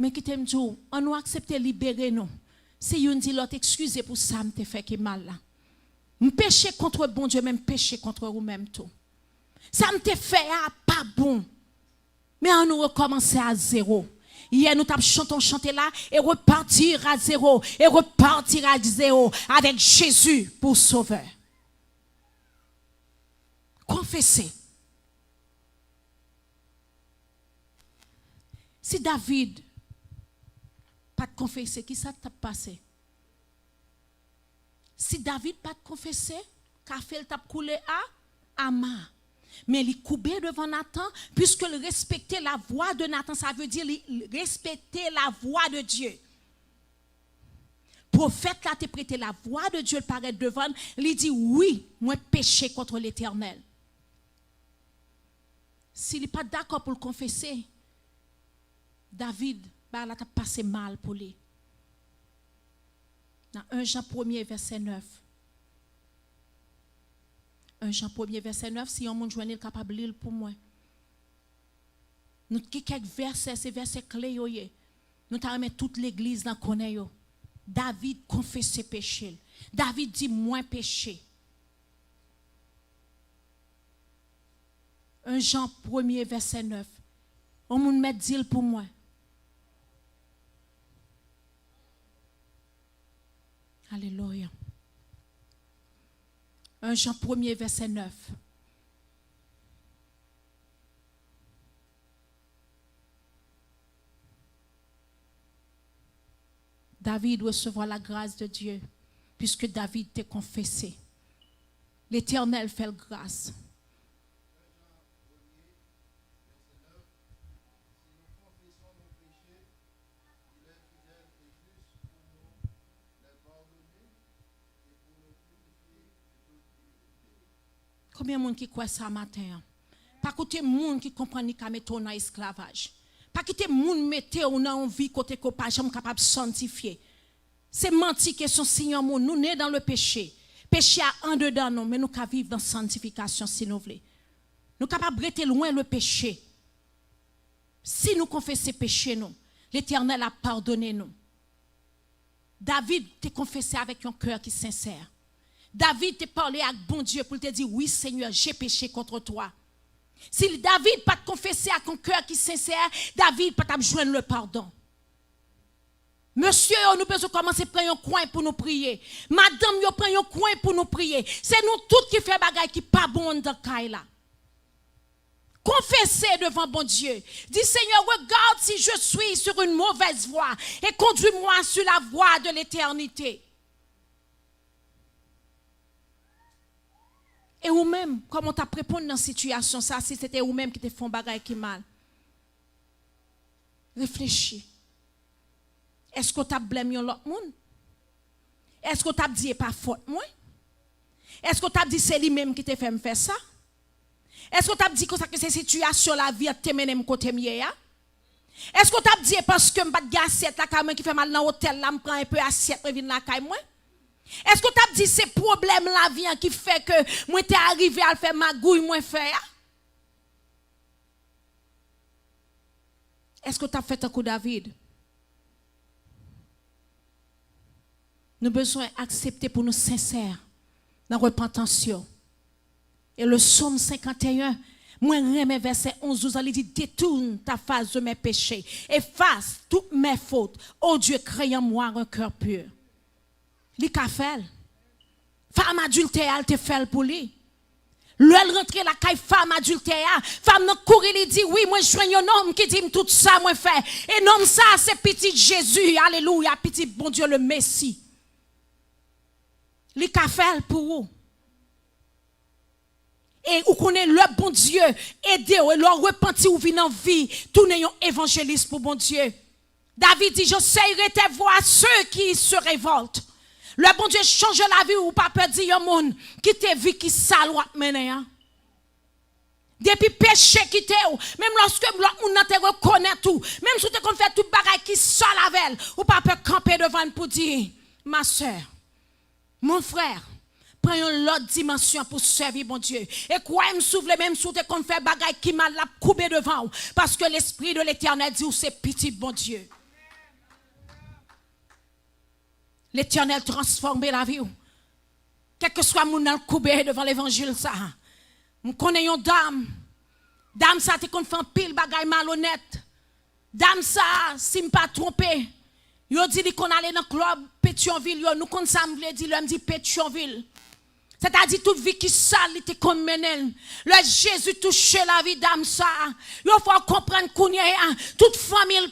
Mais qui t'aime dire, on nous accepte libérer nous. Si yon dit l'autre excusez pour ça me te fait qui mal là. Me péché contre bon Dieu, même péché contre vous même tout. Ça me te fait pas bon. Mais on nous recommencer à zéro. Hier nous t'avons chanté là et repartir à zéro et repartir à zéro avec Jésus pour sauveur. Confessez. Si David pas de confesser, qui ça t'a passé? Si David pas de confesser, qu'a fait le t'a coulé à Ama. Mais il coupé devant Nathan, puisque le respecter la voix de Nathan, ça veut dire respecter la voix de Dieu. Prophète là te prêté la voix de Dieu, paraît devant, il dit oui, moi péché contre l'Éternel. S'il n'est pas d'accord pour le confesser, David, bah là t'as passé mal pour lui. Dans 1 Jean 1er verset 9. 1 Jean 1er verset 9, si on monde joindre capable lire pour moi. Nous quelques versets, ces versets clés nous t'a remettre toute l'église dans connaît yo. David confesse ses péchés. David dit moins péché. 1 Jean 1er verset 9. On monde met dire pour moi. Alléluia. 1 Jean 1er verset 9. David recevra la grâce de Dieu puisque David t'a confessé. L'Éternel fait le grâce. Combien de monde qui croit ça matin? Pas côté monde qui comprend ni qu'à mettre dans esclavage. Pas quitter monde mettre on a envie côté ko pas jamais capable sanctifier. C'est menti que son Seigneur nous né dans le péché. Péché a en dedans nous mais nous ca vivre dans sanctification si nous voulons. Nous capable rester loin le péché. Si nous confessons péché nous, l'Éternel a pardonné nous. David t'a confessé avec un cœur qui est sincère. David t'a parlé avec bon Dieu pour te dire oui Seigneur, j'ai péché contre toi. Si David pas te confesser avec un cœur qui est sincère, David pas te joindre le pardon. Monsieur, nous besoin commencer à prendre un coin pour nous prier. Madame, nous prenons un coin pour nous prier. C'est nous tous qui fait bagaille qui pas bon dans le là. Confessez devant bon Dieu. Dis Seigneur, regarde si je suis sur une mauvaise voie et conduis-moi sur la voie de l'éternité. Et vous-même, comment tu as répondu dans cette situation, ça, si c'était vous-même qui te font bagaille qui mal. Réfléchis. Est-ce que tu as blâmé l'autre monde? Est-ce que tu as dit pas faute moi? Est-ce que tu as dit c'est lui-même qui te fait me faire ça? Est-ce que tu as dit que cette situation la vie te mène côté mieux? Est-ce que tu as dit parce que je pas assiette la caille qui fait mal dans l'hôtel là, me prend un peu assiette et vient la caille moi? Est-ce que tu as dit ces problèmes la vie qui fait que moi t'es arrivé à faire magouille moi faire? Est-ce que tu as fait un coup David? Nous avons besoin d'accepter pour nous sincères dans la repentance. Et le psaume 51, moi remets verset 11-12, il dit détourne ta face de mes péchés, efface toutes mes fautes. Oh Dieu, crée en moi un cœur pur. Li ka fait. Femme adultère, elle te fait pour lui. Elle rentre la caille femme adultère, femme nan courir il dit oui, moi je joigne un homme qui dit tout ça moi fait. Et non ça c'est petit Jésus, alléluia, petit bon Dieu le Messie. Li ka fait pour vous. Et vous connaissez le bon Dieu, aidez-vous, et leur repenti ou vient en vie, tournez un évangéliste pour bon Dieu. David dit, je serai tes voix à ceux qui se révoltent. Le bon Dieu change la vie ou pas peut dire un monde qui te vit qui saloit mener. Depuis péché qui te même lorsque l'autre monde te reconnaît tout, même si tu fait tout bagaille qui sort la veille, ou pas peut camper devant pour dire ma soeur, mon frère, prends une autre dimension pour servir bon Dieu. Et quoi me souffle même si tu fait bagaille qui mal la couper devant parce que l'esprit de l'Éternel dit où c'est petit bon Dieu. L'Éternel transforme la vie. Quel que soit mon coubé devant l'évangile ça. Je connais une dame. Dame ça te kon fait pile bagay malhonnête. Dame ça si me pas trompé. Yo dit qu'on allait dans club Pétionville, yo nous kon ça me dit, lui me dit Pétionville. C'est-à-dire toute vie qui sale était comme menel. Le Jésus touche la vie d'âme ça. Il faut comprendre qu'on y a toute famille